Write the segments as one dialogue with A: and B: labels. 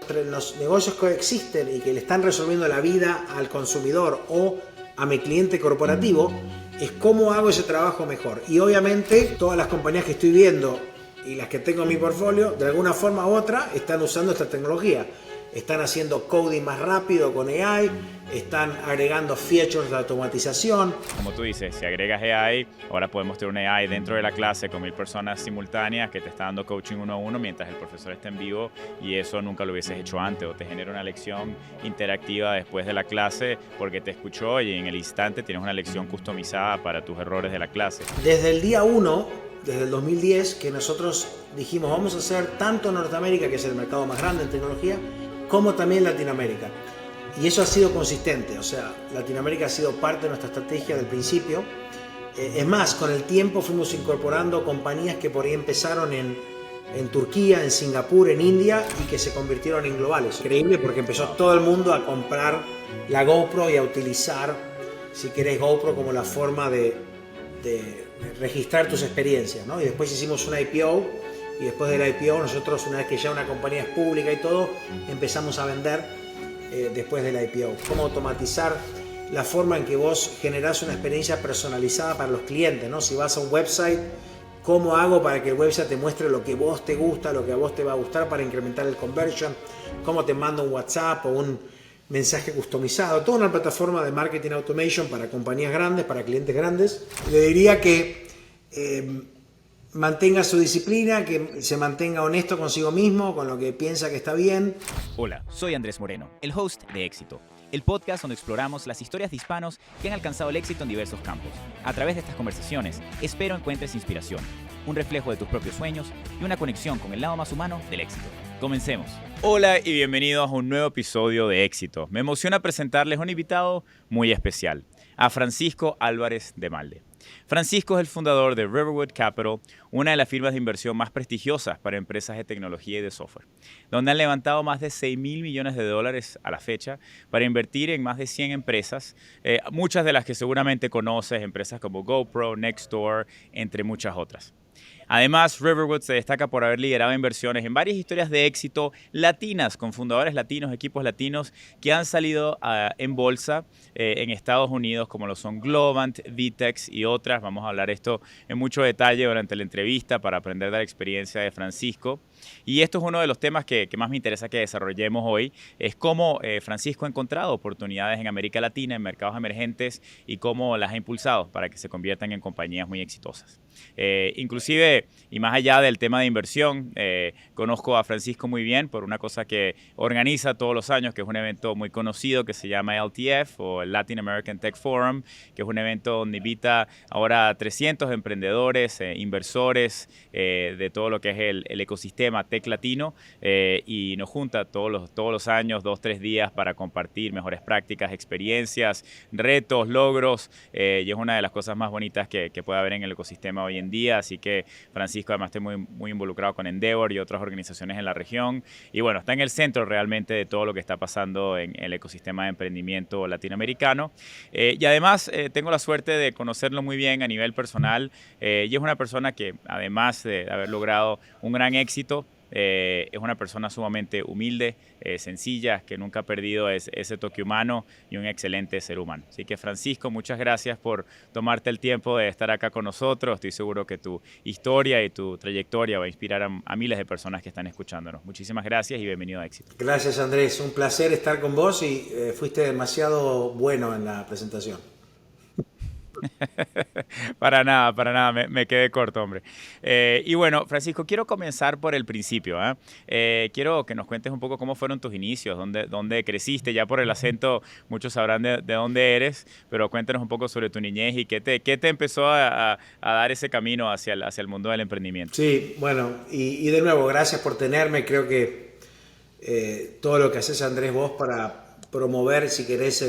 A: los negocios que existen y que le están resolviendo la vida al consumidor o a mi cliente corporativo, es cómo hago ese trabajo mejor. Y obviamente todas las compañías que estoy viendo y las que tengo en mi portfolio, de alguna forma u otra, están usando esta tecnología. Están haciendo coding más rápido con AI, están agregando features de automatización.
B: Como tú dices, si agregas AI, ahora podemos tener un AI dentro de la clase con 1000 personas simultáneas que te está dando coaching uno a uno mientras el profesor está en vivo, y eso nunca lo hubieses hecho antes, o te genera una lección interactiva después de la clase porque te escuchó y en el instante tienes una lección customizada para tus errores de la clase.
A: Desde el día 1, desde el 2010, que nosotros dijimos vamos a hacer tanto Norteamérica, que es el mercado más grande en tecnología, como también Latinoamérica. Y eso ha sido consistente, o sea, Latinoamérica ha sido parte de nuestra estrategia del principio. Es más, con el tiempo fuimos incorporando compañías que por ahí empezaron en Turquía, en Singapur, en India, y que se convirtieron en globales. Increíble, porque empezó todo el mundo a comprar la GoPro y a utilizar, si querés, GoPro como la forma de registrar tus experiencias, ¿no? Y después hicimos una IPO, y después del IPO nosotros, una vez que ya una compañía es pública y todo, empezamos a vender después del IPO. Cómo automatizar la forma en que vos generás una experiencia personalizada para los clientes, ¿no? Si vas a un website, ¿cómo hago para que el website te muestre lo que vos te gusta, lo que a vos te va a gustar para incrementar el conversion? ¿Cómo te mando un WhatsApp o un mensaje customizado? Toda una plataforma de marketing automation para compañías grandes, para clientes grandes. Le diría que mantenga su disciplina, que se mantenga honesto consigo mismo, con lo que piensa que está bien.
C: Hola, soy Andrés Moreno, el host de Éxito, el podcast donde exploramos las historias de hispanos que han alcanzado el éxito en diversos campos. A través de estas conversaciones, espero encuentres inspiración, un reflejo de tus propios sueños y una conexión con el lado más humano del éxito. Comencemos.
B: Hola y bienvenidos a un nuevo episodio de Éxito. Me emociona presentarles a un invitado muy especial, a Francisco Álvarez de Malde. Francisco es el fundador de Riverwood Capital, una de las firmas de inversión más prestigiosas para empresas de tecnología y de software, donde han levantado más de $6,000 millones a la fecha para invertir en más de 100 empresas, muchas de las que seguramente conoces, empresas como GoPro, Nextdoor, entre muchas otras. Además, Riverwood se destaca por haber liderado inversiones en varias historias de éxito latinas, con fundadores latinos, equipos latinos que han salido en bolsa en Estados Unidos, como lo son Globant, Vitex y otras. Vamos a hablar esto en mucho detalle durante la entrevista para aprender de la experiencia de Francisco. Y esto es uno de los temas que más me interesa que desarrollemos hoy, es cómo Francisco ha encontrado oportunidades en América Latina, en mercados emergentes, y cómo las ha impulsado para que se conviertan en compañías muy exitosas. Inclusive, y más allá del tema de inversión, conozco a Francisco muy bien por una cosa que organiza todos los años, que es un evento muy conocido que se llama LTF, o el Latin American Tech Forum, que es un evento donde invita ahora a 300 emprendedores, inversores de todo lo que es el ecosistema tech latino, y nos junta todos los años, 2-3 días, para compartir mejores prácticas, experiencias, retos, logros, y es una de las cosas más bonitas que puede haber en el ecosistema hoy en día. Así que Francisco además está muy involucrado con Endeavor y otras organizaciones en la región, y bueno, está en el centro realmente de todo lo que está pasando en el ecosistema de emprendimiento latinoamericano, y además tengo la suerte de conocerlo muy bien a nivel personal, y es una persona que, además de haber logrado un gran éxito, es una persona sumamente humilde, sencilla, que nunca ha perdido ese toque humano, y un excelente ser humano. Así que, Francisco, muchas gracias por tomarte el tiempo de estar acá con nosotros. Estoy seguro que tu historia y tu trayectoria va a inspirar a miles de personas que están escuchándonos. Muchísimas gracias y bienvenido a Éxito.
A: Gracias, Andrés, un placer estar con vos, y fuiste demasiado bueno en la presentación.
B: Para nada, me quedé corto, hombre. Y bueno, Francisco, quiero comenzar por el principio, quiero que nos cuentes un poco cómo fueron tus inicios, dónde creciste. Ya por el acento muchos sabrán de dónde eres, pero cuéntanos un poco sobre tu niñez y qué te empezó a dar ese camino hacia el mundo del emprendimiento.
A: Sí, bueno, y de nuevo, gracias por tenerme. Creo que todo lo que haces, Andrés, vos para promover, si querés,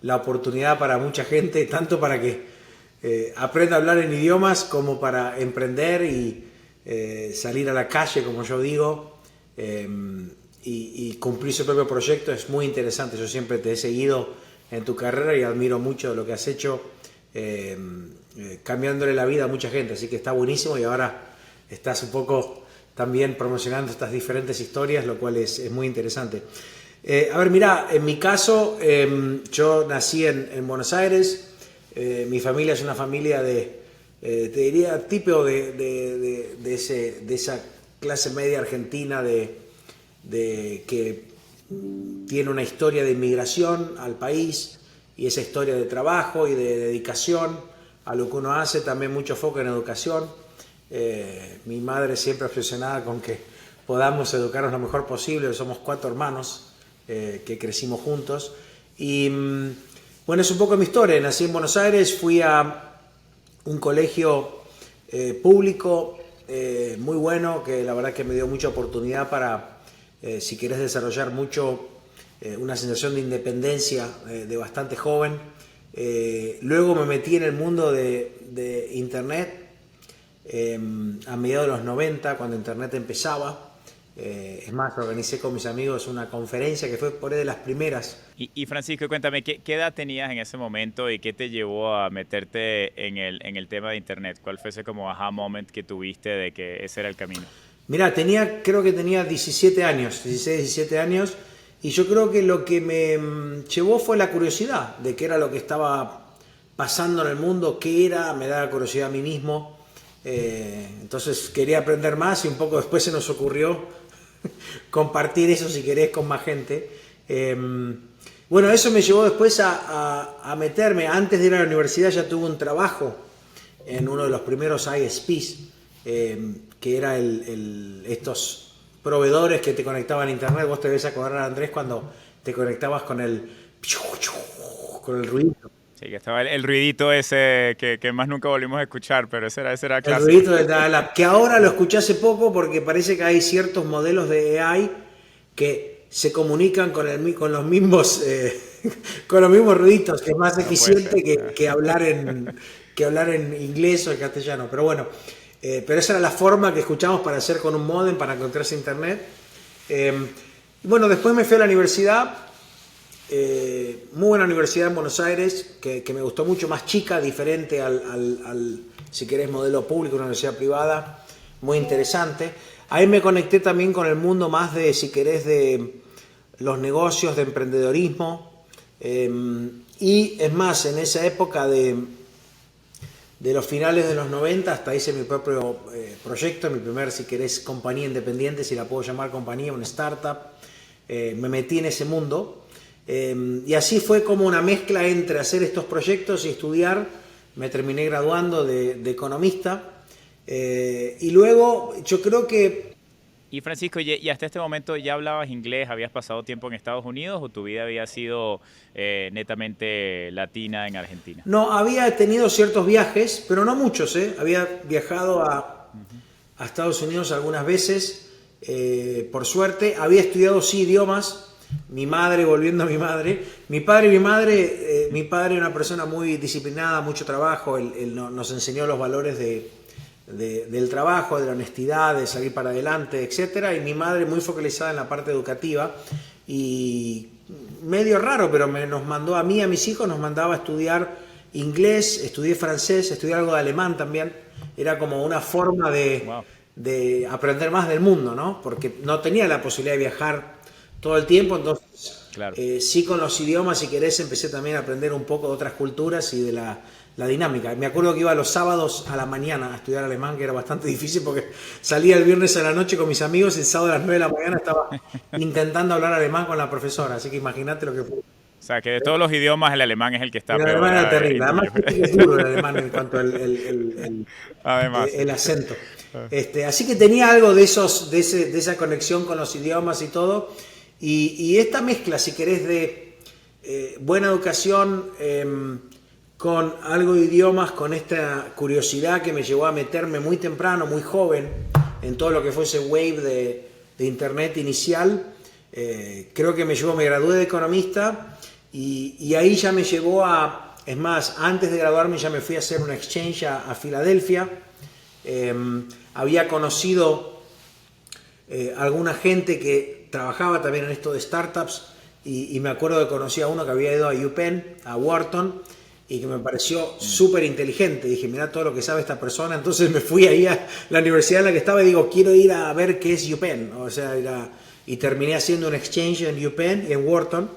A: la oportunidad para mucha gente, tanto para que aprenda a hablar en idiomas como para emprender y salir a la calle, como yo digo, y cumplir su propio proyecto, es muy interesante. Yo siempre te he seguido en tu carrera y admiro mucho lo que has hecho, cambiándole la vida a mucha gente, así que está buenísimo. Y ahora estás un poco también promocionando estas diferentes historias, lo cual es muy interesante. A ver, mira, en mi caso, yo nací en Buenos Aires. Mi familia es una familia te diría, tipo de esa clase media argentina que tiene una historia de inmigración al país y esa historia de trabajo y de dedicación a lo que uno hace, también mucho foco en educación. Mi madre siempre obsesionada con que podamos educarnos lo mejor posible. Somos 4 hermanos que crecimos juntos y bueno, es un poco mi historia. Nací en Buenos Aires, fui a un colegio público muy bueno, que la verdad que me dio mucha oportunidad para, si querés desarrollar mucho, una sensación de independencia de bastante joven. Luego me metí en el mundo de Internet a mediados de los 90, cuando Internet empezaba. Es más, organicé con mis amigos una conferencia que fue por ahí de las primeras.
B: Y Francisco, cuéntame, ¿qué edad tenías en ese momento y qué te llevó a meterte en el tema de Internet? ¿Cuál fue ese como aha moment que tuviste de que ese era el camino?
A: Mira, creo que tenía 17 años, 16, 17 años, y yo creo que lo que me llevó fue la curiosidad de qué era lo que estaba pasando en el mundo, qué era, me daba curiosidad a mí mismo. Entonces quería aprender más y un poco después se nos ocurrió compartir eso, si querés, con más gente. Bueno, eso me llevó después a meterme. Antes de ir a la universidad ya tuve un trabajo en uno de los primeros ISPs, que era estos proveedores que te conectaban a internet. Vos te debes acordar, Andrés, cuando te conectabas con el ruido.
B: Sí, que estaba el ruidito ese que más nunca volvimos a escuchar, pero ese era clásico.
A: El ruidito del dial-up, que ahora lo escuché hace poco porque parece que hay ciertos modelos de AI que se comunican con los mismos ruiditos, que es más eficiente que hablar en inglés o en castellano. Pero bueno, pero esa era la forma que escuchamos para hacer con un módem, para encontrarse internet. Bueno, después me fui a la universidad. Muy buena universidad en Buenos Aires, que me gustó mucho, más chica, diferente al si querés, modelo público, una universidad privada, muy interesante. Ahí me conecté también con el mundo más de, si querés, de los negocios, de emprendedorismo. Y es más, en esa época de los finales de los 90, hasta hice mi propio proyecto, mi primer, si querés, compañía independiente, si la puedo llamar compañía, una startup. Me metí en ese mundo. Y así fue como una mezcla entre hacer estos proyectos y estudiar. Me terminé graduando de economista. Y luego yo creo que...
B: Y Francisco, ¿y hasta este momento ya hablabas inglés? ¿Habías pasado tiempo en Estados Unidos o tu vida había sido netamente latina en Argentina?
A: No, había tenido ciertos viajes, pero no muchos. Había viajado a Estados Unidos algunas veces, por suerte. Había estudiado sí idiomas. Mi madre, volviendo a mi madre, mi padre y mi madre, mi padre era una persona muy disciplinada, mucho trabajo, él nos enseñó los valores del trabajo, de la honestidad, de salir para adelante, etcétera, y mi madre muy focalizada en la parte educativa y medio raro, pero nos mandó a mí y a mis hijos, nos mandaba a estudiar inglés, estudié francés, estudié algo de alemán también, era como una forma de aprender más del mundo, ¿no? Porque no tenía la posibilidad de viajar todo el tiempo, entonces
B: claro.
A: Sí, con los idiomas, si querés, empecé también a aprender un poco de otras culturas y de la dinámica. Me acuerdo que iba los sábados a la mañana a estudiar alemán, que era bastante difícil porque salía el viernes a la noche con mis amigos y el sábado a las 9 de la mañana estaba intentando hablar alemán con la profesora, así que imagínate lo que fue.
B: O sea, que de todos los idiomas el alemán es el que está
A: peor. El alemán era terrible, además es duro el alemán en cuanto el acento. Así que tenía algo de esa conexión con los idiomas y todo. Y esta mezcla, si querés, de buena educación con algo de idiomas, con esta curiosidad que me llevó a meterme muy temprano, muy joven, en todo lo que fue ese wave de internet inicial, creo que me gradué de economista y ahí ya me llevó a, es más, antes de graduarme ya me fui a hacer un exchange a Filadelfia. Había conocido alguna gente que trabajaba también en esto de startups y me acuerdo que conocí a uno que había ido a UPenn, a Wharton, y que me pareció súper inteligente. Dije, mira todo lo que sabe esta persona. Entonces me fui ahí a la universidad en la que estaba y digo, quiero ir a ver qué es UPenn. O sea, y terminé haciendo un exchange en UPenn y en Wharton,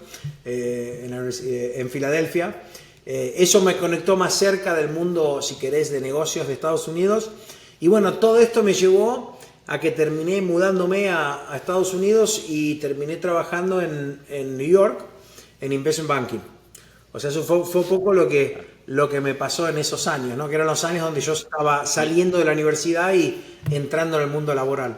A: en Filadelfia. Eso me conectó más cerca del mundo, si querés, de negocios de Estados Unidos. Y bueno, todo esto me llevó a que terminé mudándome a Estados Unidos y terminé trabajando en New York en Investment Banking. O sea, eso fue un poco lo que me pasó en esos años, ¿no? Que eran los años donde yo estaba saliendo de la universidad y entrando en el mundo laboral.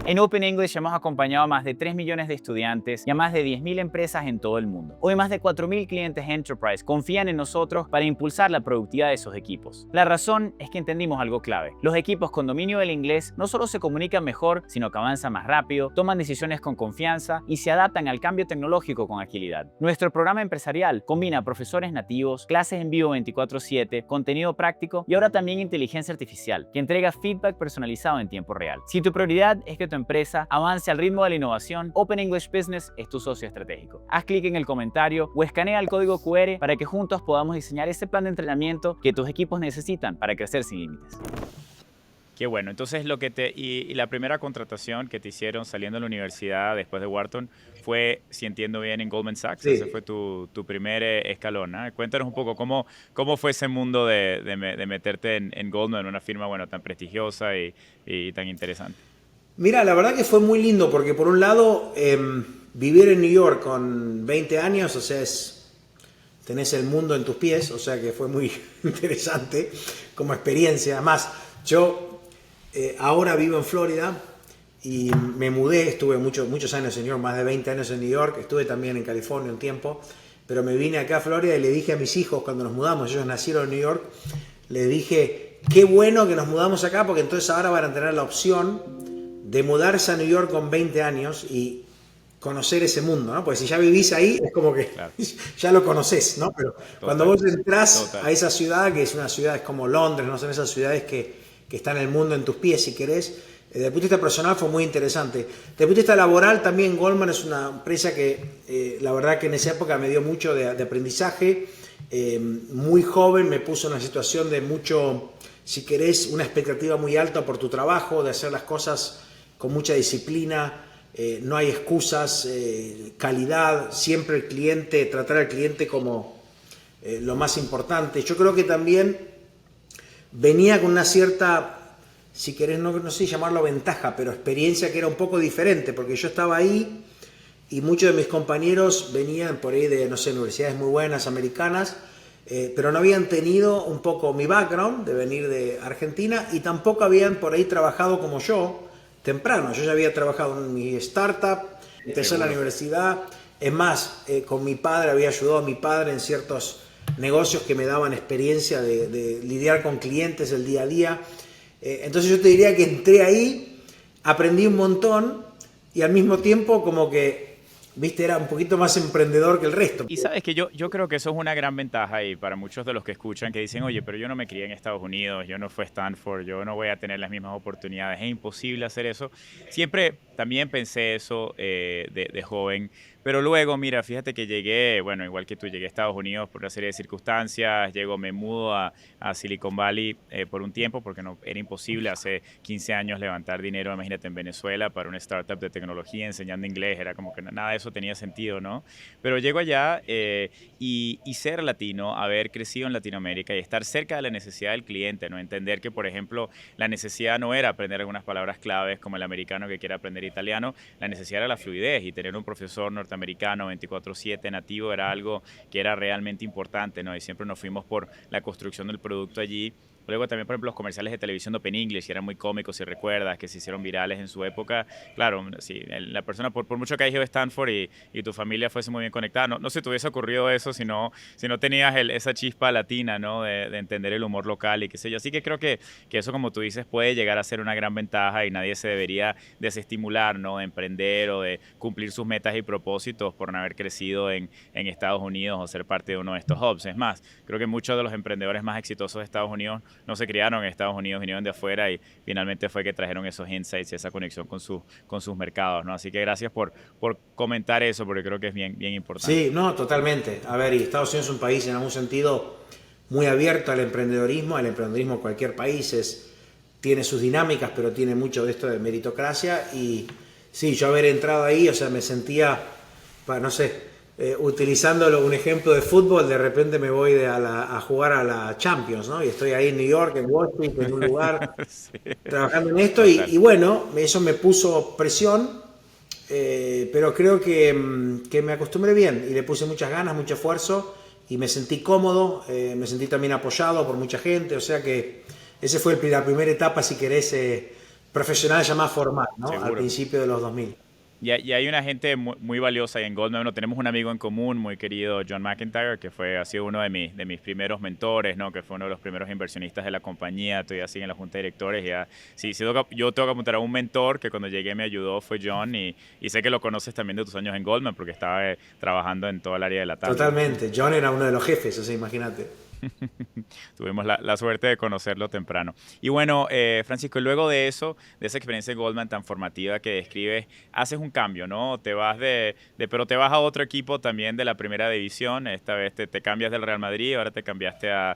C: En Open English hemos acompañado a más de 3 millones de estudiantes y a más de 10.000 empresas en todo el mundo. Hoy más de 4.000 clientes Enterprise confían en nosotros para impulsar la productividad de sus equipos. La razón es que entendimos algo clave. Los equipos con dominio del inglés no solo se comunican mejor, sino que avanzan más rápido, toman decisiones con confianza y se adaptan al cambio tecnológico con agilidad. Nuestro programa empresarial combina profesores nativos, clases en vivo 24/7, contenido práctico y ahora también inteligencia artificial, que entrega feedback personalizado en tiempo real. Si tu prioridad es que tu empresa avance al ritmo de la innovación, Open English Business es tu socio estratégico. Haz clic en el comentario o escanea el código QR para que juntos podamos diseñar ese plan de entrenamiento que tus equipos necesitan para crecer sin límites.
B: Qué bueno. Entonces, y la primera contratación que te hicieron saliendo de la universidad después de Wharton fue, si entiendo bien, en Goldman Sachs.
A: Sí.
B: Ese fue tu primer escalón, ¿no? Cuéntanos un poco cómo fue ese mundo de meterte en Goldman, una firma, bueno, tan prestigiosa y tan interesante.
A: Mira, la verdad que fue muy lindo porque por un lado vivir en New York con 20 años, o sea, tenés el mundo en tus pies, o sea que fue muy interesante como experiencia. Además, yo ahora vivo en Florida y me mudé, estuve muchos años en New York, más de 20 años en New York, estuve también en California un tiempo, pero me vine acá a Florida y le dije a mis hijos cuando nos mudamos, ellos nacieron en New York, les dije, qué bueno que nos mudamos acá porque entonces ahora van a tener la opción de mudarse a New York con 20 años y conocer ese mundo, ¿no? Porque si ya vivís ahí, es como que claro, ya lo conocés, ¿no? Pero cuando vos entrás a esa ciudad, que es una ciudad es como Londres, no son esas ciudades que están en el mundo en tus pies, si querés, desde el punto de vista personal fue muy interesante. Desde el punto de vista laboral, también Goldman es una empresa que la verdad que en esa época me dio mucho de aprendizaje. Muy joven me puso en una situación de mucho, si querés, una expectativa muy alta por tu trabajo, de hacer las cosas con mucha disciplina, no hay excusas, calidad, siempre el cliente, tratar al cliente como lo más importante. Yo creo que también venía con una cierta, si querés, no sé llamarlo ventaja, pero experiencia que era un poco diferente, porque yo estaba ahí y muchos de mis compañeros venían por ahí de, no sé, universidades muy buenas, americanas, pero no habían tenido un poco mi background de venir de Argentina y tampoco habían por ahí trabajado como yo, temprano. Yo ya había trabajado en mi startup, empecé en la universidad. Es más, con mi padre, había ayudado a mi padre en ciertos negocios que me daban experiencia de lidiar con clientes el día a día. Entonces yo te diría que entré ahí, aprendí un montón y al mismo tiempo como que, viste, era un poquito más emprendedor que el resto.
B: Y sabes que yo creo que eso es una gran ventaja y para muchos de los que escuchan que dicen, oye, pero yo no me crié en Estados Unidos, yo no fui a Stanford, yo no voy a tener las mismas oportunidades, es imposible hacer eso. Siempre también pensé eso de joven, pero luego, mira, fíjate que llegué, bueno, igual que tú, llegué a Estados Unidos por una serie de circunstancias, me mudo a Silicon Valley por un tiempo porque no, era imposible hace 15 años levantar dinero, imagínate, en Venezuela para una startup de tecnología enseñando inglés, era como que nada de eso tenía sentido, ¿no? Pero llego allá y ser latino, haber crecido en Latinoamérica y estar cerca de la necesidad del cliente, ¿no? Entender que, por ejemplo, la necesidad no era aprender algunas palabras claves como el americano que quiere aprender italiano, la necesidad era la fluidez y tener un profesor norteamericano 24/7 nativo era algo que era realmente importante, ¿no? Y siempre nos fuimos por la construcción del producto allí. Luego también, por ejemplo, los comerciales de televisión de Open English eran muy cómicos, si recuerdas, que se hicieron virales en su época. Claro, si la persona, por mucho que hayas ido a Stanford y tu familia fuese muy bien conectada, no se te hubiese ocurrido eso si no tenías esa chispa latina, ¿no? De entender el humor local y qué sé yo. Así que creo que eso, como tú dices, puede llegar a ser una gran ventaja y nadie se debería desestimular, ¿no? De emprender o de cumplir sus metas y propósitos por no haber crecido en Estados Unidos o ser parte de uno de estos hubs. Es más, creo que muchos de los emprendedores más exitosos de Estados Unidos no se criaron en Estados Unidos, vinieron de afuera y finalmente fue que trajeron esos insights y esa conexión con sus mercados, ¿no? Así que gracias por comentar eso porque creo que es bien importante.
A: Sí, no, totalmente. A ver, y Estados Unidos es un país en algún sentido muy abierto al emprendedorismo. El emprendedorismo en cualquier país tiene sus dinámicas, pero tiene mucho de esto de meritocracia. Y sí, yo haber entrado ahí, o sea, me sentía, no sé, utilizándolo un ejemplo de fútbol, de repente me voy a jugar a la Champions, ¿no? Y estoy ahí en New York, en Wall Street, en un lugar, sí, trabajando en esto. Y bueno, eso me puso presión, pero creo que me acostumbré bien y le puse muchas ganas, mucho esfuerzo y me sentí cómodo, me sentí también apoyado por mucha gente. O sea que esa fue la primera etapa, si querés, profesional llamada formal, ¿no? Al principio de los 2000.
B: Y hay una gente muy valiosa ahí en Goldman. Bueno, tenemos un amigo en común muy querido, John McIntyre, que ha sido uno de mis primeros mentores, ¿no? Que fue uno de los primeros inversionistas de la compañía. Todavía sigue en la junta de directores. Yo tengo que apuntar a un mentor que cuando llegué me ayudó, fue John. Y sé que lo conoces también de tus años en Goldman porque estaba trabajando en todo el área de la tabla.
A: Totalmente. John era uno de los jefes, o sea, imagínate.
B: Tuvimos la suerte de conocerlo temprano. Y bueno, Francisco, luego de eso, de esa experiencia de Goldman tan formativa que describes, haces un cambio, ¿no? Pero te vas a otro equipo también de la primera división. Esta vez te cambias del Real Madrid, ahora te cambiaste a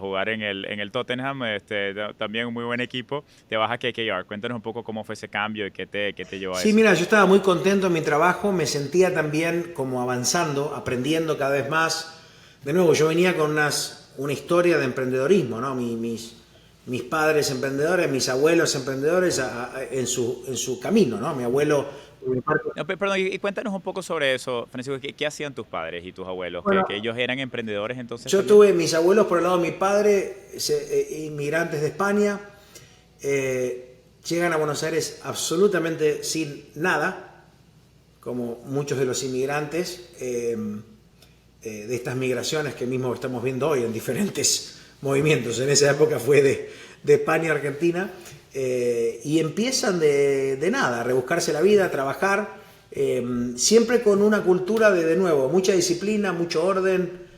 B: jugar en el Tottenham, también un muy buen equipo. Te vas a KKR. Cuéntanos un poco cómo fue ese cambio y qué te llevó a eso.
A: Sí, mira, yo estaba muy contento en mi trabajo, me sentía también como avanzando, aprendiendo cada vez más. De nuevo, yo venía con una historia de emprendedorismo, ¿no? Mis padres emprendedores, mis abuelos emprendedores en su camino, ¿no? Mi abuelo...
B: No, perdón, y cuéntanos un poco sobre eso, Francisco. ¿Qué hacían tus padres y tus abuelos?
A: Bueno,
B: ¿Que ellos eran emprendedores entonces?
A: Yo tuve mis abuelos por el lado de mi padre, inmigrantes de España, llegan a Buenos Aires absolutamente sin nada, como muchos de los inmigrantes, de estas migraciones que mismo estamos viendo hoy en diferentes movimientos. En esa época fue de España a Argentina, y empiezan de nada, a rebuscarse la vida, a trabajar, siempre con una cultura de nuevo, mucha disciplina, mucho orden.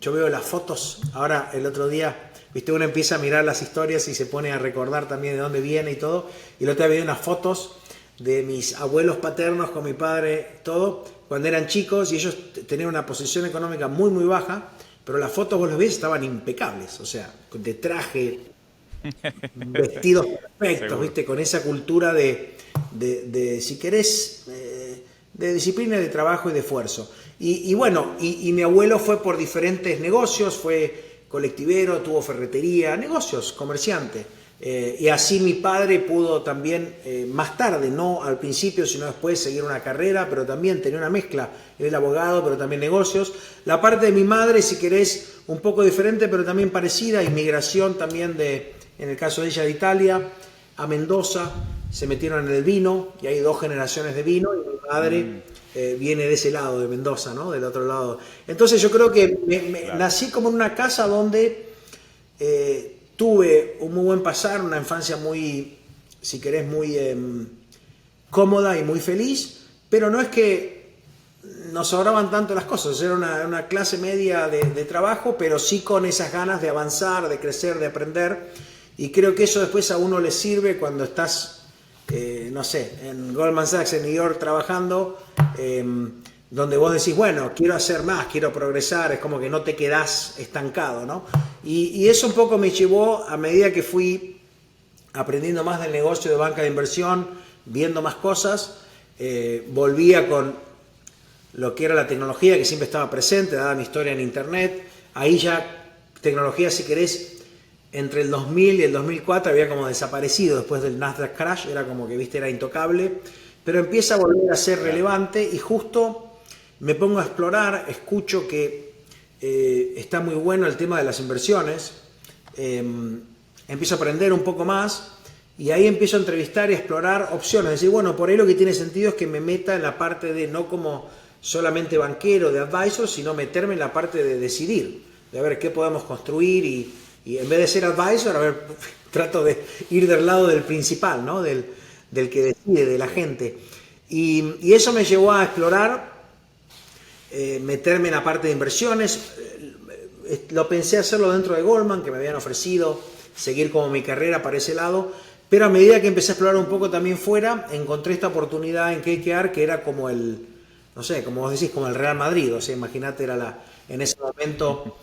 A: Yo veo las fotos, ahora el otro día, viste, uno empieza a mirar las historias y se pone a recordar también de dónde viene y todo, y el otro día vi unas fotos de mis abuelos paternos con mi padre, todo, cuando eran chicos, y ellos tenían una posición económica muy, muy baja, pero las fotos, vos los ves, estaban impecables, o sea, de traje, vestidos perfectos, ¿viste? Con esa cultura si querés, de disciplina, de trabajo y de esfuerzo. Y bueno, y mi abuelo fue por diferentes negocios, fue colectivero, tuvo ferretería, negocios, comerciante. Y así mi padre pudo también, más tarde, no al principio, sino después, seguir una carrera, pero también tenía una mezcla. Él era abogado, pero también negocios. La parte de mi madre, si querés, un poco diferente, pero también parecida. Inmigración también, en el caso de ella, de Italia, a Mendoza. Se metieron en el vino, y hay 2 generaciones de vino, y mi madre viene de ese lado, de Mendoza, ¿no? Del otro lado. Entonces yo creo que
B: Claro.
A: nací como en una casa donde... tuve un muy buen pasar, una infancia muy, si querés, muy cómoda y muy feliz, pero no es que nos sobraban tanto las cosas, era una clase media de trabajo, pero sí con esas ganas de avanzar, de crecer, de aprender, y creo que eso después a uno le sirve cuando estás, no sé, en Goldman Sachs, en New York, trabajando, donde vos decís, bueno, quiero hacer más, quiero progresar, es como que no te quedás estancado, ¿no? Y eso un poco me llevó, a medida que fui aprendiendo más del negocio de banca de inversión, viendo más cosas, volvía con lo que era la tecnología, que siempre estaba presente, dada mi historia en internet. Ahí ya tecnología, si querés, entre el 2000 y el 2004 había como desaparecido después del Nasdaq Crash, era como que, viste, era intocable, pero empieza a volver a ser relevante y justo me pongo a explorar, escucho que está muy bueno el tema de las inversiones, empiezo a aprender un poco más y ahí empiezo a entrevistar y a explorar opciones. Es decir, bueno, por ahí lo que tiene sentido es que me meta en la parte de no como solamente banquero, de advisor, sino meterme en la parte de decidir, de ver qué podemos construir y en vez de ser advisor, a ver, trato de ir del lado del principal, ¿no? Del que decide, de la gente. Y eso me llevó a explorar, meterme en la parte de inversiones. Lo pensé hacerlo dentro de Goldman, que me habían ofrecido seguir como mi carrera para ese lado, pero a medida que empecé a explorar un poco también fuera, encontré esta oportunidad en KKR, que era como no sé, como vos decís, como el Real Madrid. O sea, imagínate, era en ese momento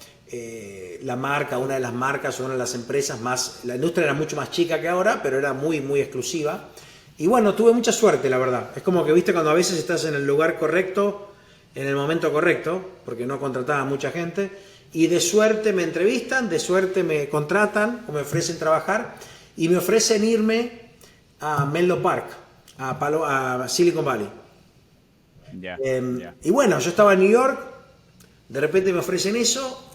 A: la marca, una de las marcas, una de las empresas más... La industria era mucho más chica que ahora, pero era muy, muy exclusiva. Y bueno, tuve mucha suerte, la verdad. Es como que, viste, cuando a veces estás en el lugar correcto, en el momento correcto, porque no contrataba a mucha gente, y de suerte me entrevistan, de suerte me contratan, o me ofrecen trabajar, y me ofrecen irme a Menlo Park, a Silicon Valley. Y bueno, yo estaba en New York, de repente me ofrecen eso,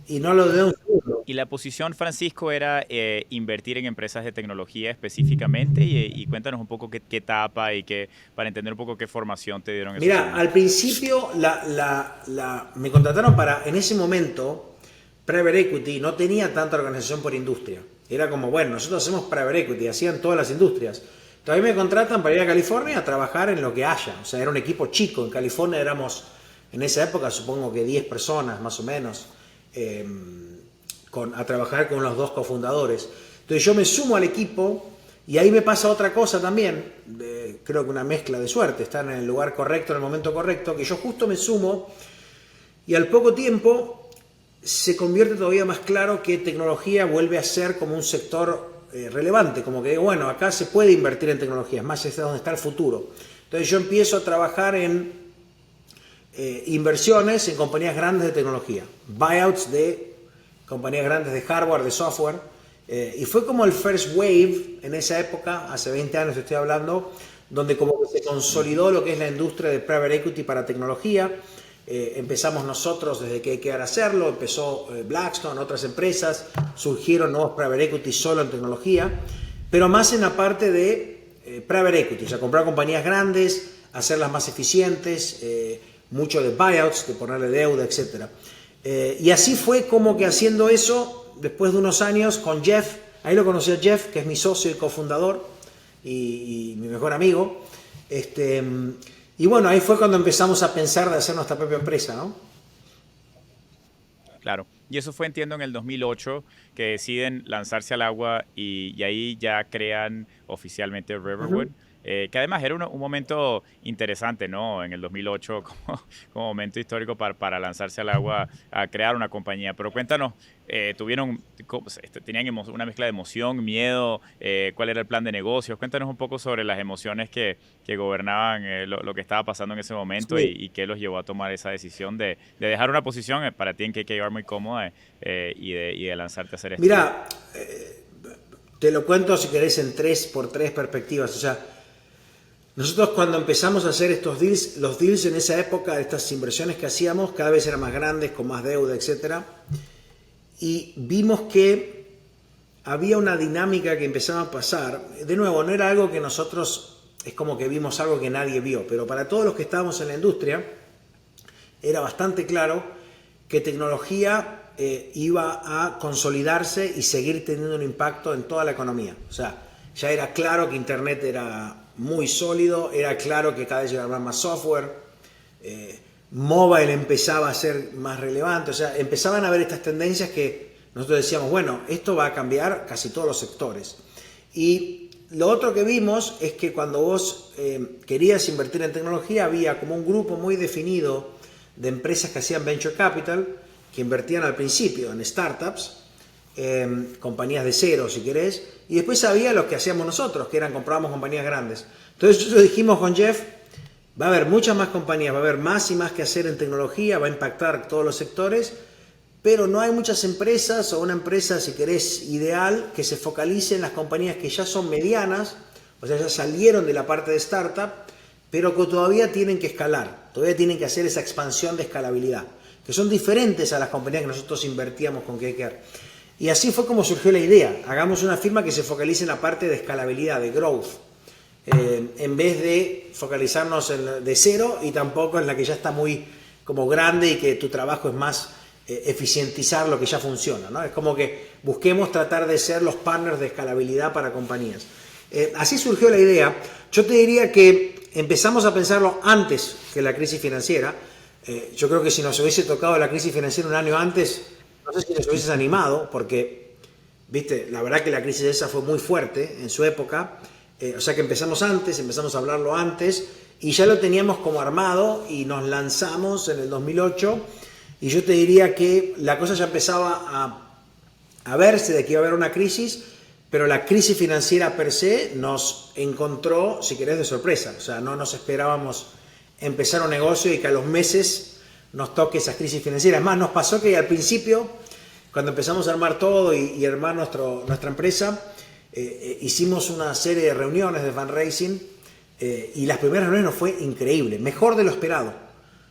A: y no lo de un segundo.
B: Y la posición, Francisco, era invertir en empresas de tecnología específicamente, y cuéntanos un poco qué etapa y para entender un poco qué formación te dieron.
A: Mira, al principio me contrataron para, en ese momento, Private Equity no tenía tanta organización por industria. Era como, bueno, nosotros hacemos Private Equity, hacían todas las industrias. Todavía me contratan para ir a California a trabajar en lo que haya. O sea, era un equipo chico. En California éramos, en esa época, supongo que 10 personas, más o menos, a trabajar con los dos cofundadores. Entonces yo me sumo al equipo y ahí me pasa otra cosa también, creo que una mezcla de suerte, estar en el lugar correcto, en el momento correcto, que yo justo me sumo y al poco tiempo se convierte todavía más claro que tecnología vuelve a ser como un sector relevante, como que bueno, acá se puede invertir en tecnología, es más, es donde está el futuro. Entonces yo empiezo a trabajar en inversiones en compañías grandes de tecnología, buyouts de compañías grandes de hardware, de software, y fue como el first wave en esa época, hace 20 años estoy hablando, donde como que se consolidó lo que es la industria de private equity para tecnología. Empezamos nosotros desde que hay que hacerlo, empezó Blackstone, otras empresas, surgieron nuevos private equity solo en tecnología, pero más en la parte de private equity, o sea, comprar compañías grandes, hacerlas más eficientes, mucho de buyouts, de ponerle deuda, etc. Y así fue como que haciendo eso, después de unos años con Jeff, ahí lo conocí a Jeff, que es mi socio y cofundador y mi mejor amigo, y bueno, ahí fue cuando empezamos a pensar de hacer nuestra propia empresa, ¿no?
B: Claro. Y eso fue, entiendo, en el 2008 que deciden lanzarse al agua y ahí ya crean oficialmente Riverwood. Que además era un momento interesante, ¿no? En el 2008 como momento histórico para lanzarse al agua a crear una compañía. Pero cuéntanos, tenían una mezcla de emoción, miedo, ¿cuál era el plan de negocios? Cuéntanos un poco sobre las emociones que gobernaban lo que estaba pasando en ese momento, sí, y qué los llevó a tomar esa decisión de dejar una posición para ti en KKR muy cómoda y de lanzarte a hacer esto.
A: Mira, te lo cuento si querés en 3x3 perspectivas, o sea, nosotros cuando empezamos a hacer estos deals, los deals en esa época, estas inversiones que hacíamos, cada vez eran más grandes, con más deuda, etc. Y vimos que había una dinámica que empezaba a pasar. De nuevo, no era algo que nosotros, es como que vimos algo que nadie vio, pero para todos los que estábamos en la industria, era bastante claro que tecnología iba a consolidarse y seguir teniendo un impacto en toda la economía. O sea, ya era claro que Internet era muy sólido, era claro que cada vez iba a haber más software, mobile empezaba a ser más relevante, o sea, empezaban a haber estas tendencias que nosotros decíamos, bueno, esto va a cambiar casi todos los sectores. Y lo otro que vimos es que cuando vos querías invertir en tecnología, había como un grupo muy definido de empresas que hacían venture capital, que invertían al principio en startups, compañías de cero si querés, y después había los que hacíamos nosotros, que comprábamos compañías grandes. Entonces nosotros dijimos con Jeff, va a haber muchas más compañías, va a haber más y más que hacer en tecnología, va a impactar todos los sectores, pero no hay muchas empresas o una empresa, si querés, ideal que se focalice en las compañías que ya son medianas, o sea, ya salieron de la parte de startup, pero que todavía tienen que escalar, todavía tienen que hacer esa expansión de escalabilidad, que son diferentes a las compañías que nosotros invertíamos con KKR. Y así fue como surgió la idea. Hagamos una firma que se focalice en la parte de escalabilidad, de growth, en vez de focalizarnos en de cero y tampoco en la que ya está muy como grande y que tu trabajo es más eficientizar lo que ya funciona, ¿no? Es como que busquemos tratar de ser los partners de escalabilidad para compañías. Así surgió la idea. Yo te diría que empezamos a pensarlo antes que la crisis financiera. Yo creo que si nos hubiese tocado la crisis financiera un año antes, no sé si nos hubieses animado, porque, viste, la verdad que la crisis esa fue muy fuerte en su época, o sea que empezamos a hablarlo antes, y ya lo teníamos como armado, y nos lanzamos en el 2008, y yo te diría que la cosa ya empezaba a verse de que iba a haber una crisis, pero la crisis financiera per se nos encontró, si querés, de sorpresa. O sea, no nos esperábamos empezar un negocio y que a los meses nos toque esas crisis financieras. Es más, nos pasó que al principio, cuando empezamos a armar todo y armar nuestra empresa, hicimos una serie de reuniones de fundraising y las primeras reuniones nos fue increíble, mejor de lo esperado.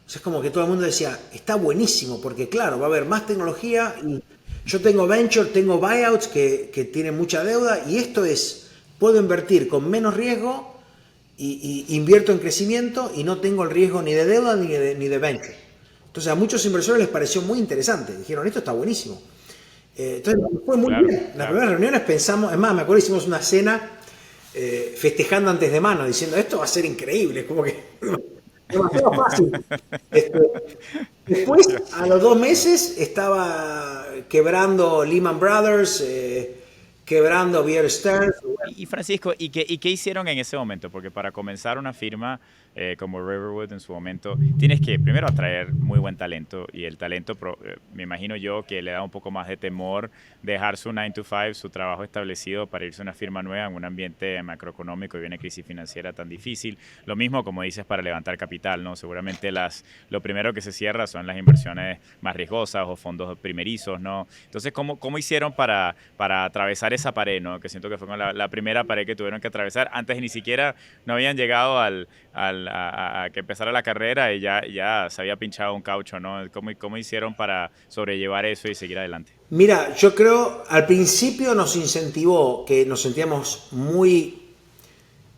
A: O sea, es como que todo el mundo decía, está buenísimo, porque claro, va a haber más tecnología. Y yo tengo venture, tengo buyouts que tienen mucha deuda y esto es, puedo invertir con menos riesgo y invierto en crecimiento y no tengo el riesgo ni de deuda ni de venture. Entonces a muchos inversores les pareció muy interesante, dijeron, esto está buenísimo. Entonces fue muy bien. Las primeras reuniones pensamos, es más, me acuerdo hicimos una cena festejando antes de mano, diciendo, esto va a ser increíble, como que demasiado fácil. Después, a los 2 meses, estaba quebrando Lehman Brothers, quebrando Bear Stearns.
B: Y Francisco, ¿y qué hicieron en ese momento? Porque para comenzar una firma como Riverwood en su momento, tienes que primero atraer muy buen talento y el talento, me imagino yo, que le da un poco más de temor dejar su 9 to 5, su trabajo establecido para irse a una firma nueva en un ambiente macroeconómico y una crisis financiera tan difícil. Lo mismo, como dices, para levantar capital, ¿no? Seguramente lo primero que se cierra son las inversiones más riesgosas o fondos primerizos, ¿no? Entonces, ¿cómo hicieron para atravesar esa pared, ¿no? Que siento que fue con la primera pared que tuvieron que atravesar. Antes ni siquiera no habían llegado a que empezara la carrera y ya se había pinchado un caucho, ¿no? ¿Cómo hicieron para sobrellevar eso y seguir adelante?
A: Mira, yo creo, al principio nos incentivó que nos sentíamos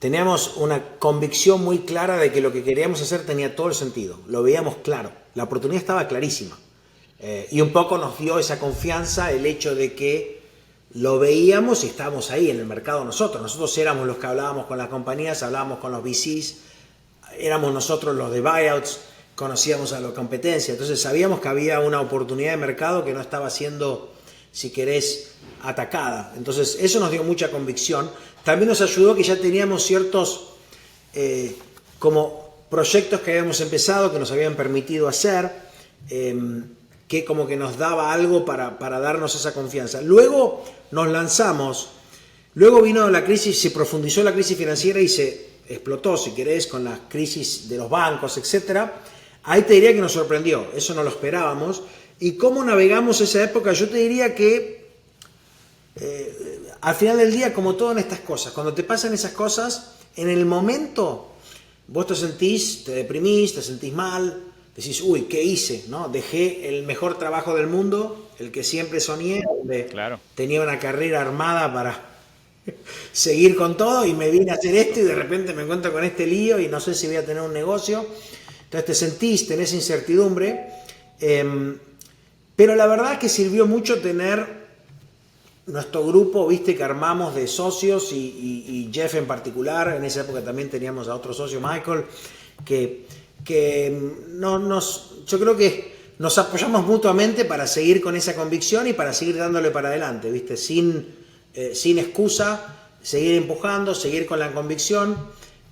A: teníamos una convicción muy clara de que lo que queríamos hacer tenía todo el sentido. Lo veíamos claro. La oportunidad estaba clarísima. Y un poco nos dio esa confianza el hecho de que lo veíamos y estábamos ahí en el mercado nosotros. Nosotros éramos los que hablábamos con las compañías, hablábamos con los VCs, éramos nosotros los de buyouts, conocíamos a la competencia. Entonces sabíamos que había una oportunidad de mercado que no estaba siendo, si querés, atacada. Entonces eso nos dio mucha convicción. También nos ayudó que ya teníamos ciertos como proyectos que habíamos empezado, que nos habían permitido hacer, que como que nos daba algo para darnos esa confianza. Luego nos lanzamos, luego vino la crisis, se profundizó la crisis financiera y se explotó, si querés, con la crisis de los bancos, etc. Ahí te diría que nos sorprendió, eso no lo esperábamos. ¿Y cómo navegamos esa época? Yo te diría que al final del día, como todo en estas cosas, cuando te pasan esas cosas, en el momento vos te deprimís, te sentís mal, decís, uy, ¿qué hice? ¿No? Dejé el mejor trabajo del mundo, el que siempre soñé, donde tenía una carrera armada para seguir con todo y me vine a hacer esto y de repente me encuentro con este lío y no sé si voy a tener un negocio. Entonces tenés incertidumbre, pero la verdad que sirvió mucho tener nuestro grupo, viste, que armamos de socios y Jeff en particular. En esa época también teníamos a otro socio, Michael, yo creo que nos apoyamos mutuamente para seguir con esa convicción y para seguir dándole para adelante, ¿viste? Sin excusa, seguir empujando, seguir con la convicción,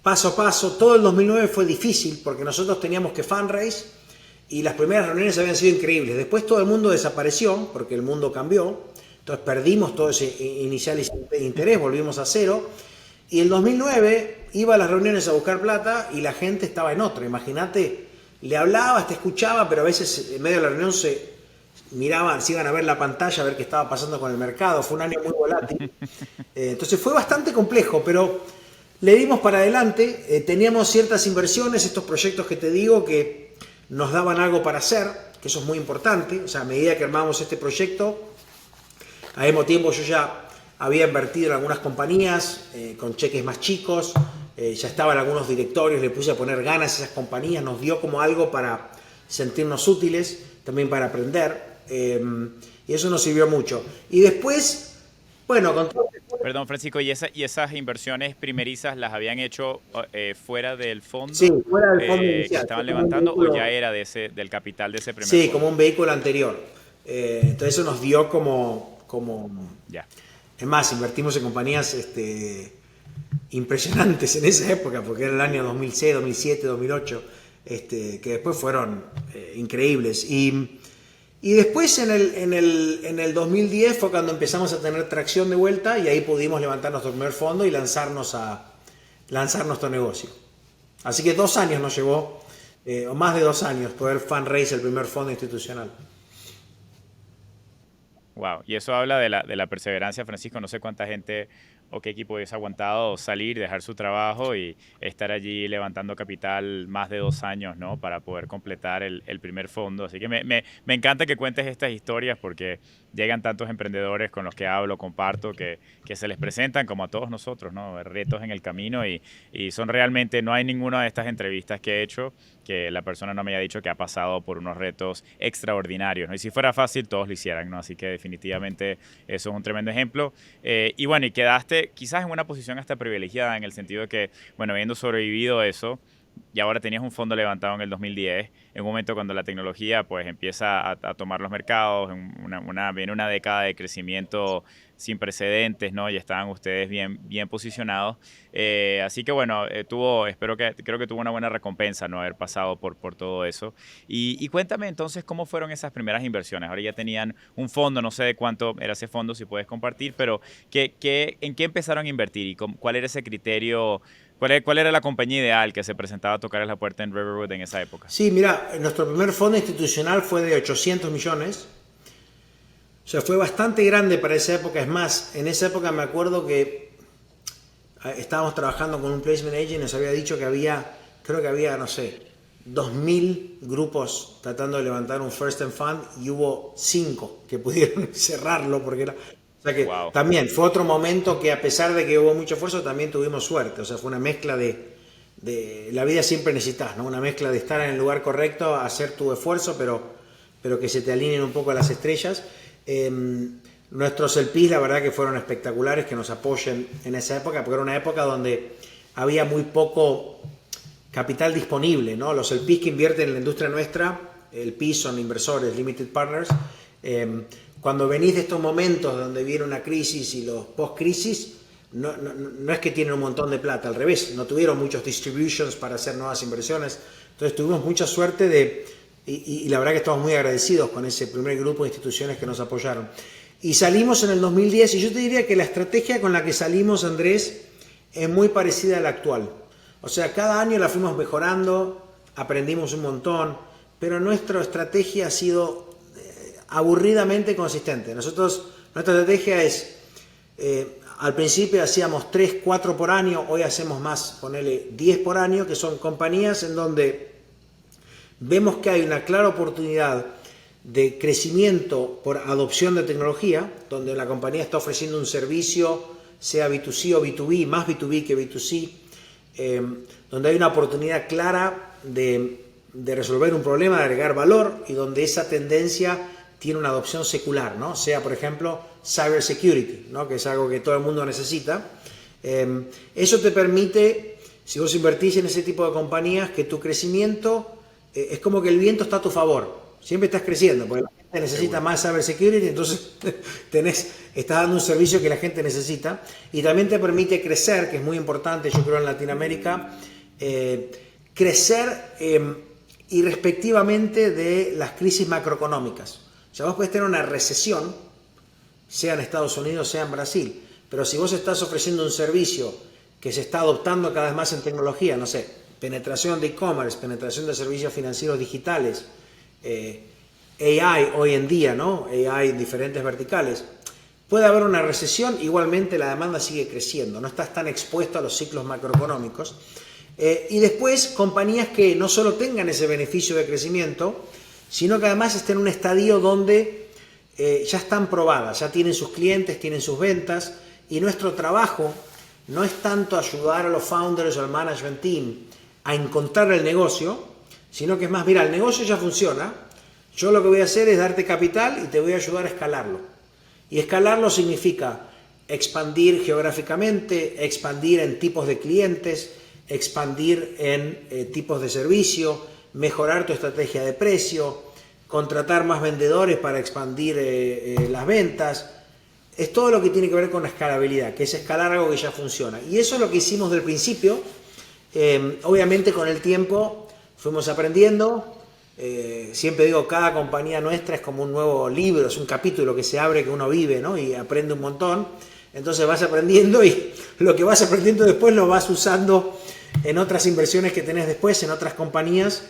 A: paso a paso. Todo el 2009 fue difícil porque nosotros teníamos que fundraise y las primeras reuniones habían sido increíbles. Después todo el mundo desapareció porque el mundo cambió, entonces perdimos todo ese inicial interés, volvimos a cero. Y el 2009 iba a las reuniones a buscar plata y la gente estaba en otra. Imagínate, le hablaba, te escuchaba, pero a veces en medio de la reunión se miraban, se iban a ver la pantalla, a ver qué estaba pasando con el mercado. Fue un año muy volátil. Entonces fue bastante complejo, pero le dimos para adelante. Teníamos ciertas inversiones, estos proyectos que te digo, que nos daban algo para hacer, que eso es muy importante. O sea, a medida que armábamos este proyecto, al mismo tiempo yo ya había invertido en algunas compañías con cheques más chicos, ya estaban algunos directorios, le puse a poner ganas a esas compañías, nos dio como algo para sentirnos útiles, también para aprender, y eso nos sirvió mucho. Y después, bueno, con todo...
B: Perdón, Francisco, ¿y esas inversiones primerizas las habían hecho fuera del fondo?
A: Sí, fuera del fondo
B: que
A: inicial.
B: estaban levantando, o ya era del capital de ese primer
A: Sí,
B: fondo?
A: como un vehículo anterior. Entonces eso nos dio como
B: Ya.
A: Es más, invertimos en compañías impresionantes en esa época, porque era el año 2006, 2007, 2008, que después fueron increíbles. Y Y después en el 2010 fue cuando empezamos a tener tracción de vuelta y ahí pudimos levantar nuestro primer fondo y lanzar nuestro negocio. Así que 2 años nos llevó, o más de 2 años, poder fundraise el primer fondo institucional.
B: Wow, y eso habla de la perseverancia, Francisco. No sé cuánta gente o qué equipo hubiese aguantado salir, dejar su trabajo y estar allí levantando capital más de 2 años, ¿no? Para poder completar el primer fondo. Así que me encanta que cuentes estas historias porque llegan tantos emprendedores con los que hablo, comparto, que se les presentan como a todos nosotros, ¿no? Retos en el camino y son realmente, no hay ninguna de estas entrevistas que he hecho que la persona no me haya dicho que ha pasado por unos retos extraordinarios, ¿no? Y si fuera fácil, todos lo hicieran, ¿no? Así que definitivamente eso es un tremendo ejemplo. Y bueno, y quedaste quizás en una posición hasta privilegiada en el sentido de que, bueno, habiendo sobrevivido eso, y ahora tenías un fondo levantado en el 2010, en un momento cuando la tecnología pues empieza a tomar los mercados, viene una década de crecimiento sin precedentes, ¿no? Y estaban ustedes bien posicionados. Así que bueno, creo que tuvo una buena recompensa, ¿no? Haber pasado por todo eso. Y cuéntame entonces cómo fueron esas primeras inversiones. Ahora ya tenían un fondo, no sé de cuánto era ese fondo, si puedes compartir, pero ¿en qué empezaron a invertir y cuál era ese criterio? ¿Cuál era la compañía ideal que se presentaba a tocar a la puerta en Riverwood en esa época?
A: Sí, mira, nuestro primer fondo institucional fue de 800 millones. O sea, fue bastante grande para esa época. Es más, en esa época me acuerdo que estábamos trabajando con un placement agent y nos había dicho que creo que había, no sé, 2.000 grupos tratando de levantar un first and fund y hubo 5 que pudieron cerrarlo porque era... O sea que
B: Wow.
A: también fue otro momento que a pesar de que hubo mucho esfuerzo también tuvimos suerte. O sea, fue una mezcla de la vida siempre necesitas, ¿no? Una mezcla de estar en el lugar correcto, hacer tu esfuerzo, pero que se te alineen un poco a las estrellas. Nuestros LPs la verdad que fueron espectaculares, que nos apoyen en esa época, porque era una época donde había muy poco capital disponible, ¿no? Los LPs que invierten en la industria nuestra, LPs son inversores, limited partners. Cuando venís de estos momentos donde viene una crisis y los post-crisis, no es que tienen un montón de plata, al revés, no tuvieron muchos distributions para hacer nuevas inversiones. Entonces tuvimos mucha suerte y la verdad que estamos muy agradecidos con ese primer grupo de instituciones que nos apoyaron. Y salimos en el 2010 y yo te diría que la estrategia con la que salimos, Andrés, es muy parecida a la actual. O sea, cada año la fuimos mejorando, aprendimos un montón, pero nuestra estrategia ha sido aburridamente consistente. Nuestra estrategia es, al principio hacíamos 3, 4 por año, hoy hacemos más, ponele 10 por año, que son compañías en donde vemos que hay una clara oportunidad de crecimiento por adopción de tecnología, donde la compañía está ofreciendo un servicio, sea B2C o B2B, más B2B que B2C, donde hay una oportunidad clara de resolver un problema, de agregar valor y donde esa tendencia tiene una adopción secular, ¿no? Sea, por ejemplo, cybersecurity, ¿no? Que es algo que todo el mundo necesita. Eso te permite, si vos invertís en ese tipo de compañías, que tu crecimiento es como que el viento está a tu favor. Siempre estás creciendo, porque la gente necesita más cybersecurity, entonces estás dando un servicio que la gente necesita. Y también te permite crecer, que es muy importante, yo creo, en Latinoamérica, crecer irrespectivamente de las crisis macroeconómicas. O sea, vos podés tener una recesión, sea en Estados Unidos, sea en Brasil, pero si vos estás ofreciendo un servicio que se está adoptando cada vez más en tecnología, no sé, penetración de e-commerce, penetración de servicios financieros digitales, AI hoy en día, ¿no? AI en diferentes verticales, puede haber una recesión, igualmente la demanda sigue creciendo, no estás tan expuesto a los ciclos macroeconómicos. Y después, compañías que no solo tengan ese beneficio de crecimiento, sino que además estén en un estadio donde ya están probadas, ya tienen sus clientes, tienen sus ventas, y nuestro trabajo no es tanto ayudar a los founders o al management team a encontrar el negocio, sino que es más, mira, el negocio ya funciona, yo lo que voy a hacer es darte capital y te voy a ayudar a escalarlo. Y escalarlo significa expandir geográficamente, expandir en tipos de clientes, expandir en tipos de servicio, mejorar tu estrategia de precio, contratar más vendedores para expandir las ventas. Es todo lo que tiene que ver con la escalabilidad, que es escalar algo que ya funciona. Y eso es lo que hicimos del principio. Obviamente con el tiempo fuimos aprendiendo, Siempre digo, cada compañía nuestra es como un nuevo libro, es un capítulo que se abre, que uno vive, ¿no? Y aprende un montón. Entonces vas aprendiendo y lo que vas aprendiendo después lo vas usando en otras inversiones que tenés después, en otras compañías,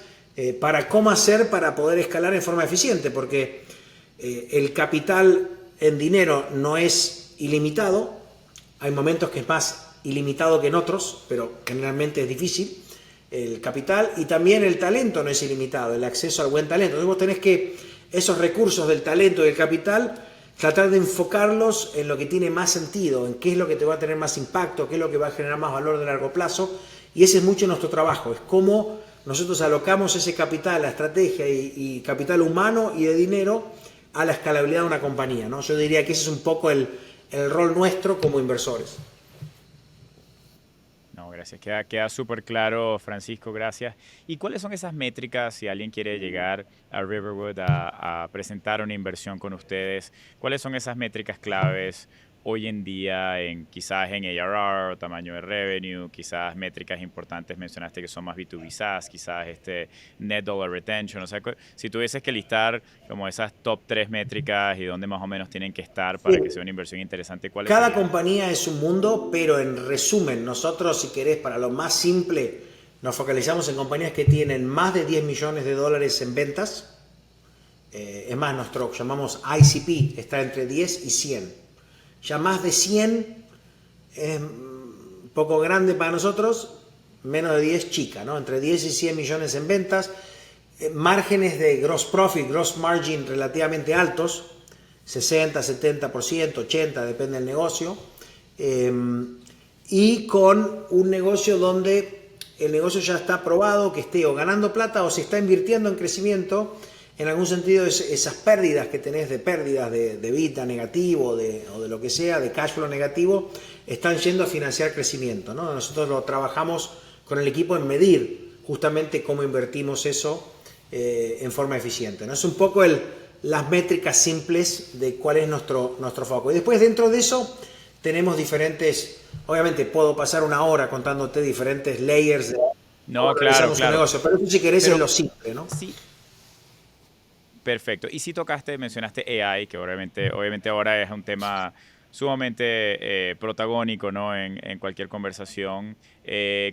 A: para cómo hacer para poder escalar en forma eficiente, porque el capital en dinero no es ilimitado. Hay momentos que es más ilimitado que en otros, pero generalmente es difícil el capital, y también el talento no es ilimitado, el acceso al buen talento. Entonces vos tenés que esos recursos del talento y del capital tratar de enfocarlos en lo que tiene más sentido, en qué es lo que te va a tener más impacto, qué es lo que va a generar más valor de largo plazo, y ese es mucho nuestro trabajo, es cómo nosotros alocamos ese capital, la estrategia y capital humano y de dinero a la escalabilidad de una compañía, ¿no? Yo diría que ese es un poco el rol nuestro como inversores.
B: No, gracias. Queda súper claro, Francisco, gracias. ¿Y cuáles son esas métricas si alguien quiere llegar a Riverwood a presentar una inversión con ustedes? ¿Cuáles son esas métricas claves hoy en día quizás en ARR, tamaño de revenue, quizás métricas importantes mencionaste que son más B2B SaaS, quizás Net Dollar Retention? O sea, si tuvieses que listar como esas top 3 métricas y dónde más o menos tienen que estar para que sea una inversión interesante, ¿cuáles
A: Cada
B: serían?
A: compañía es un mundo, pero en resumen, nosotros, si querés, para lo más simple, nos focalizamos en compañías que tienen más de $10 millones en ventas. Es más, nuestro llamamos ICP está entre 10 y 100. Ya más de 100 es un poco grande para nosotros, menos de 10 chica, ¿no? Entre 10 y 100 millones en ventas, márgenes de gross profit, gross margin relativamente altos, 60, 70%, 80%, depende del negocio, y con un negocio donde el negocio ya está probado, que esté o ganando plata o se está invirtiendo en crecimiento. En algún sentido, esas pérdidas que tenés de EBITDA negativo o de lo que sea, de cash flow negativo, están yendo a financiar crecimiento, ¿no? Nosotros lo trabajamos con el equipo en medir justamente cómo invertimos eso en forma eficiente, ¿no? Es un poco las métricas simples de cuál es nuestro foco. Y después, dentro de eso, tenemos diferentes, obviamente puedo pasar una hora contándote diferentes layers de
B: No, claro.
A: un negocio, pero si querés es lo simple, ¿no?
B: Sí. Perfecto. Y si mencionaste AI, que obviamente ahora es un tema sumamente protagónico, ¿no? en cualquier conversación.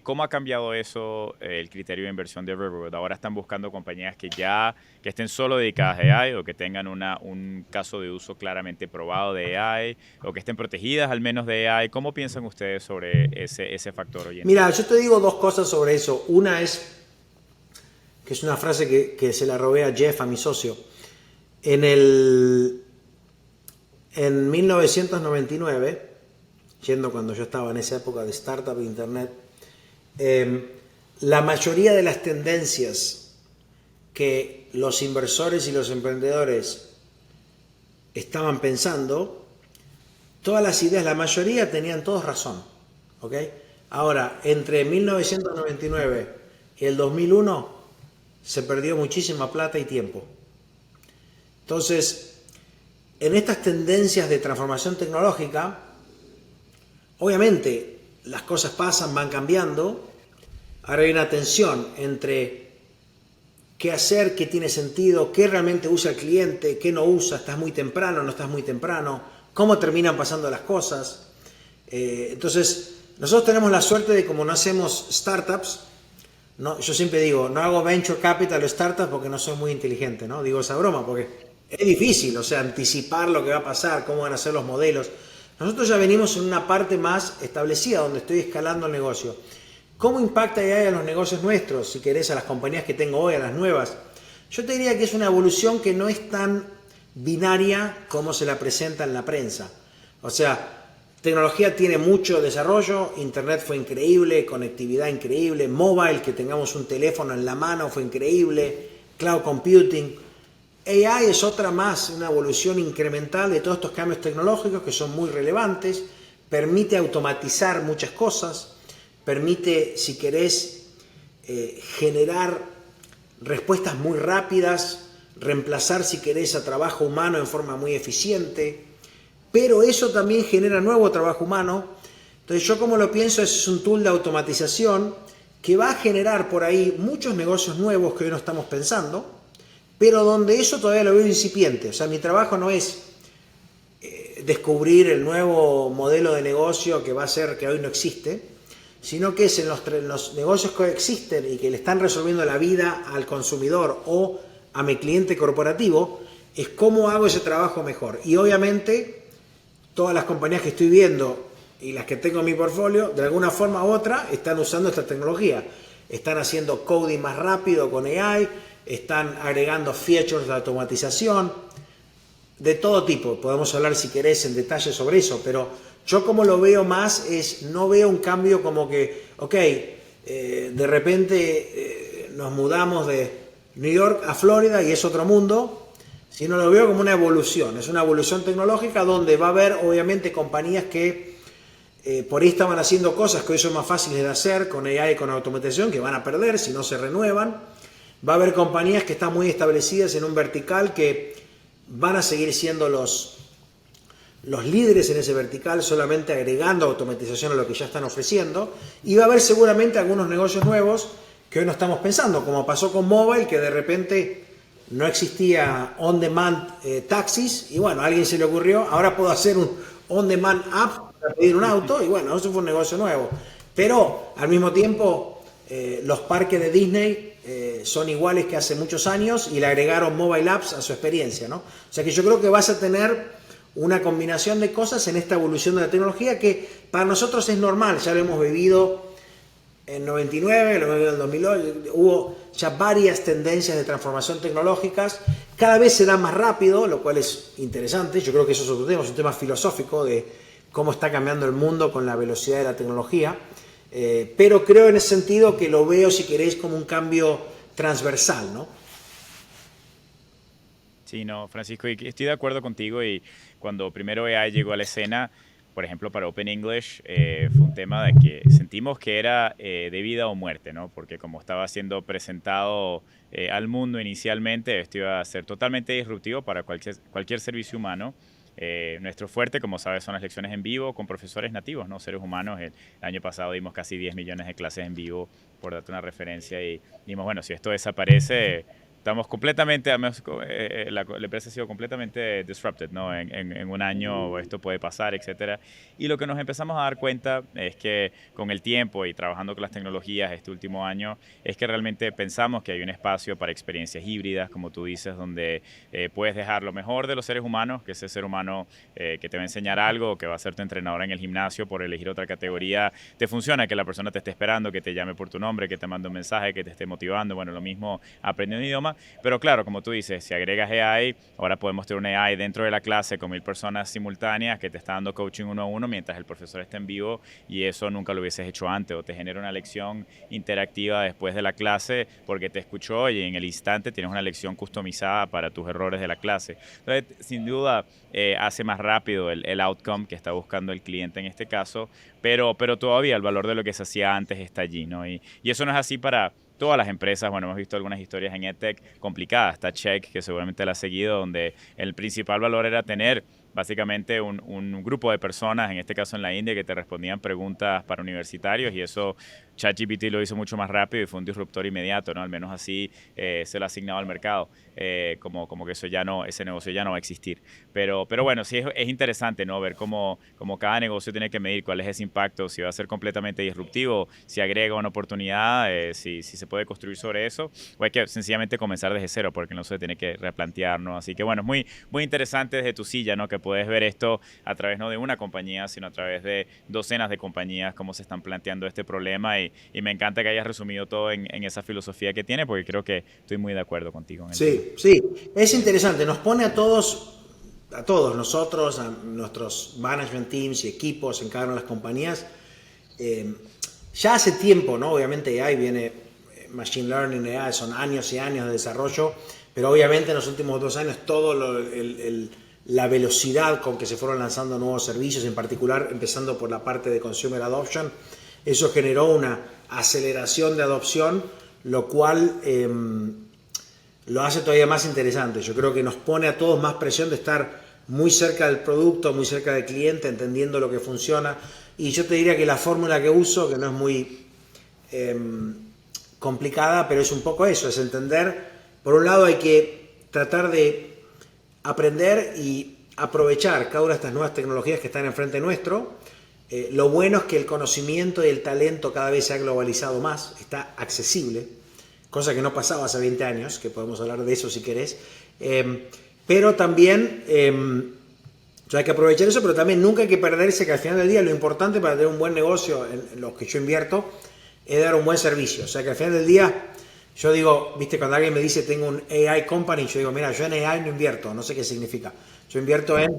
B: ¿Cómo ha cambiado eso, el criterio de inversión de Riverwood? Ahora están buscando compañías que estén solo dedicadas a AI o que tengan un caso de uso claramente probado de AI o que estén protegidas al menos de AI. ¿Cómo piensan ustedes sobre ese factor hoy en día?
A: Mira, yo te digo dos cosas sobre eso. Una es que es una frase que se la robé a Jeff, a mi socio. En 1999, yendo cuando yo estaba en esa época de startup e internet, la mayoría de las tendencias que los inversores y los emprendedores estaban pensando, todas las ideas, la mayoría tenían todos razón, ¿ok? Ahora, entre 1999 y el 2001 se perdió muchísima plata y tiempo. Entonces, en estas tendencias de transformación tecnológica, obviamente las cosas pasan, van cambiando. Ahora hay una tensión entre qué hacer, qué tiene sentido, qué realmente usa el cliente, qué no usa, estás muy temprano, no estás muy temprano, cómo terminan pasando las cosas. Entonces, nosotros tenemos la suerte de, como no hacemos startups, no, yo siempre digo, no hago venture capital o startups porque no soy muy inteligente, ¿no? Digo esa broma porque es difícil, o sea, anticipar lo que va a pasar, cómo van a ser los modelos. Nosotros ya venimos en una parte más establecida donde estoy escalando el negocio. ¿Cómo impacta AI a los negocios nuestros? Si querés, a las compañías que tengo hoy, a las nuevas. Yo te diría que es una evolución que no es tan binaria como se la presenta en la prensa. O sea, tecnología tiene mucho desarrollo, internet fue increíble, conectividad increíble, mobile, que tengamos un teléfono en la mano fue increíble, cloud computing. AI es otra más, una evolución incremental de todos estos cambios tecnológicos que son muy relevantes, permite automatizar muchas cosas, permite, si querés, generar respuestas muy rápidas, reemplazar, si querés, a trabajo humano en forma muy eficiente, pero eso también genera nuevo trabajo humano. Entonces yo como lo pienso, es un tool de automatización que va a generar por ahí muchos negocios nuevos que hoy no estamos pensando. pero donde eso todavía lo veo incipiente. O sea, mi trabajo no es descubrir el nuevo modelo de negocio que va a ser que hoy no existe, sino que es en los negocios que existen y que le están resolviendo la vida al consumidor o a mi cliente corporativo, es cómo hago ese trabajo mejor. Y obviamente todas las compañías que estoy viendo y las que tengo en mi portfolio, de alguna forma u otra, están usando esta tecnología. Están haciendo coding más rápido con AI, están agregando features de automatización, de todo tipo. Podemos hablar si querés en detalle sobre eso, pero yo como lo veo más es, no veo un cambio como que, de repente nos mudamos de New York a Florida y es otro mundo, sino lo veo como una evolución. Es una evolución tecnológica donde va a haber obviamente compañías que por ahí estaban haciendo cosas que hoy son más fáciles de hacer con AI y con automatización, que van a perder si no se renuevan. Va a haber compañías que están muy establecidas en un vertical que van a seguir siendo los líderes en ese vertical, solamente agregando automatización a lo que ya están ofreciendo. Y va a haber seguramente algunos negocios nuevos que hoy no estamos pensando, como pasó con mobile, que de repente no existía on-demand taxis, y bueno, a alguien se le ocurrió, ahora puedo hacer un on-demand app para pedir un auto, y bueno, eso fue un negocio nuevo. Pero al mismo tiempo, los parques de Disney son iguales que hace muchos años y le agregaron mobile apps a su experiencia, ¿no? O sea que yo creo que vas a tener una combinación de cosas en esta evolución de la tecnología que para nosotros es normal, ya lo hemos vivido en 99, lo hemos vivido en 2008, hubo ya varias tendencias de transformación tecnológicas, cada vez se da más rápido, lo cual es interesante. Yo creo que eso es otro tema, es un tema filosófico de cómo está cambiando el mundo con la velocidad de la tecnología, pero creo en ese sentido que lo veo, si queréis, como un cambio transversal, ¿no?
B: Sí, no, Francisco, y estoy de acuerdo contigo, y cuando primero AI llegó a la escena, por ejemplo, para Open English, fue un tema de que sentimos que era de vida o muerte, ¿no? Porque como estaba siendo presentado al mundo inicialmente, esto iba a ser totalmente disruptivo para cualquier servicio humano. Nuestro fuerte, como sabes, son las lecciones en vivo con profesores nativos, ¿no? Seres humanos. El año pasado dimos casi 10 millones de clases en vivo, por darte una referencia, y dijimos, bueno, si esto desaparece, estamos completamente, la empresa ha sido completamente disrupted, ¿no? En un año esto puede pasar, etcétera. Y lo que nos empezamos a dar cuenta es que con el tiempo y trabajando con las tecnologías este último año, es que realmente pensamos que hay un espacio para experiencias híbridas, como tú dices, donde puedes dejar lo mejor de los seres humanos, que ese ser humano que te va a enseñar algo, que va a ser tu entrenador en el gimnasio por elegir otra categoría, te funciona, que la persona te esté esperando, que te llame por tu nombre, que te mande un mensaje, que te esté motivando. Bueno, lo mismo aprendiendo un idioma. Pero claro, como tú dices, si agregas AI, ahora podemos tener un AI dentro de la clase con 1000 personas simultáneas que te está dando coaching uno a uno mientras el profesor está en vivo, y eso nunca lo hubieses hecho antes. O te genera una lección interactiva después de la clase porque te escuchó, y en el instante tienes una lección customizada para tus errores de la clase. Entonces, sin duda, hace más rápido el outcome que está buscando el cliente en este caso, pero todavía el valor de lo que se hacía antes está allí, ¿no? Y eso no es así para todas las empresas. Bueno, hemos visto algunas historias en EdTech complicadas. Está Check, que seguramente la has seguido, donde el principal valor era tener básicamente un grupo de personas, en este caso en la India, que te respondían preguntas para universitarios, y eso ChatGPT lo hizo mucho más rápido y fue un disruptor inmediato, ¿no? Al menos así se lo ha asignado al mercado, como que ese negocio ya no va a existir. Pero bueno, sí es interesante, ¿no? Ver cómo cada negocio tiene que medir cuál es ese impacto, si va a ser completamente disruptivo, si agrega una oportunidad, si se puede construir sobre eso, o hay que sencillamente comenzar desde cero, porque no se tiene que replantear, ¿no? Así que bueno, es muy, muy interesante desde tu silla, ¿no? Que puedes ver esto a través no de una compañía, sino a través de docenas de compañías, cómo se están planteando este problema, y me encanta que hayas resumido todo en esa filosofía que tiene, porque creo que estoy muy de acuerdo contigo.
A: Sí, sí, es interesante, nos pone a todos nosotros, a nuestros management teams y equipos en cada una de las compañías, ya hace tiempo, ¿no? Obviamente AI viene, Machine Learning, AI, son años y años de desarrollo, pero obviamente en los últimos 2 años la velocidad con que se fueron lanzando nuevos servicios, en particular empezando por la parte de Consumer Adoption, eso generó una aceleración de adopción, lo cual lo hace todavía más interesante. Yo creo que nos pone a todos más presión de estar muy cerca del producto, muy cerca del cliente, entendiendo lo que funciona. Y yo te diría que la fórmula que uso, que no es muy complicada, pero es un poco eso, es entender, por un lado hay que tratar de aprender y aprovechar cada una de estas nuevas tecnologías que están enfrente nuestro. Lo bueno es que el conocimiento y el talento cada vez se ha globalizado más, está accesible, cosa que no pasaba hace 20 años, que podemos hablar de eso si querés. Pero también hay que aprovechar eso, pero también nunca hay que perderse que al final del día lo importante para tener un buen negocio en los que yo invierto es dar un buen servicio. O sea que al final del día yo digo, viste, cuando alguien me dice tengo un AI company, yo digo, mira, yo en AI no invierto, no sé qué significa. Yo invierto en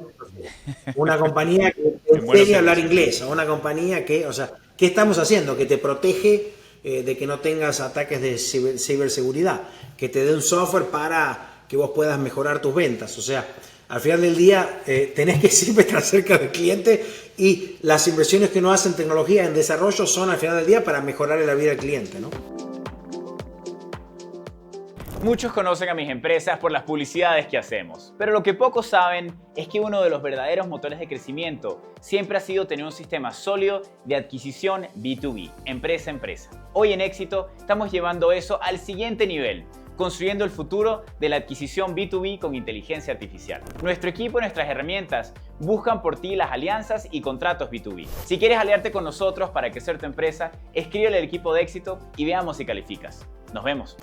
A: una compañía que te enseña a hablar inglés, o una compañía que, o sea, ¿qué estamos haciendo? Que te protege de que no tengas ataques de ciberseguridad, que te dé un software para que vos puedas mejorar tus ventas. O sea, al final del día tenés que siempre estar cerca del cliente y las inversiones que uno hace en tecnología, en desarrollo, son al final del día para mejorar la vida del cliente, ¿no?
B: Muchos conocen a mis empresas por las publicidades que hacemos, pero lo que pocos saben es que uno de los verdaderos motores de crecimiento siempre ha sido tener un sistema sólido de adquisición B2B, empresa a empresa. Hoy en Éxito estamos llevando eso al siguiente nivel, construyendo el futuro de la adquisición B2B con inteligencia artificial. Nuestro equipo y nuestras herramientas buscan por ti las alianzas y contratos B2B. Si quieres aliarte con nosotros para crecer tu empresa, escríbele al equipo de Éxito y veamos si calificas. Nos vemos.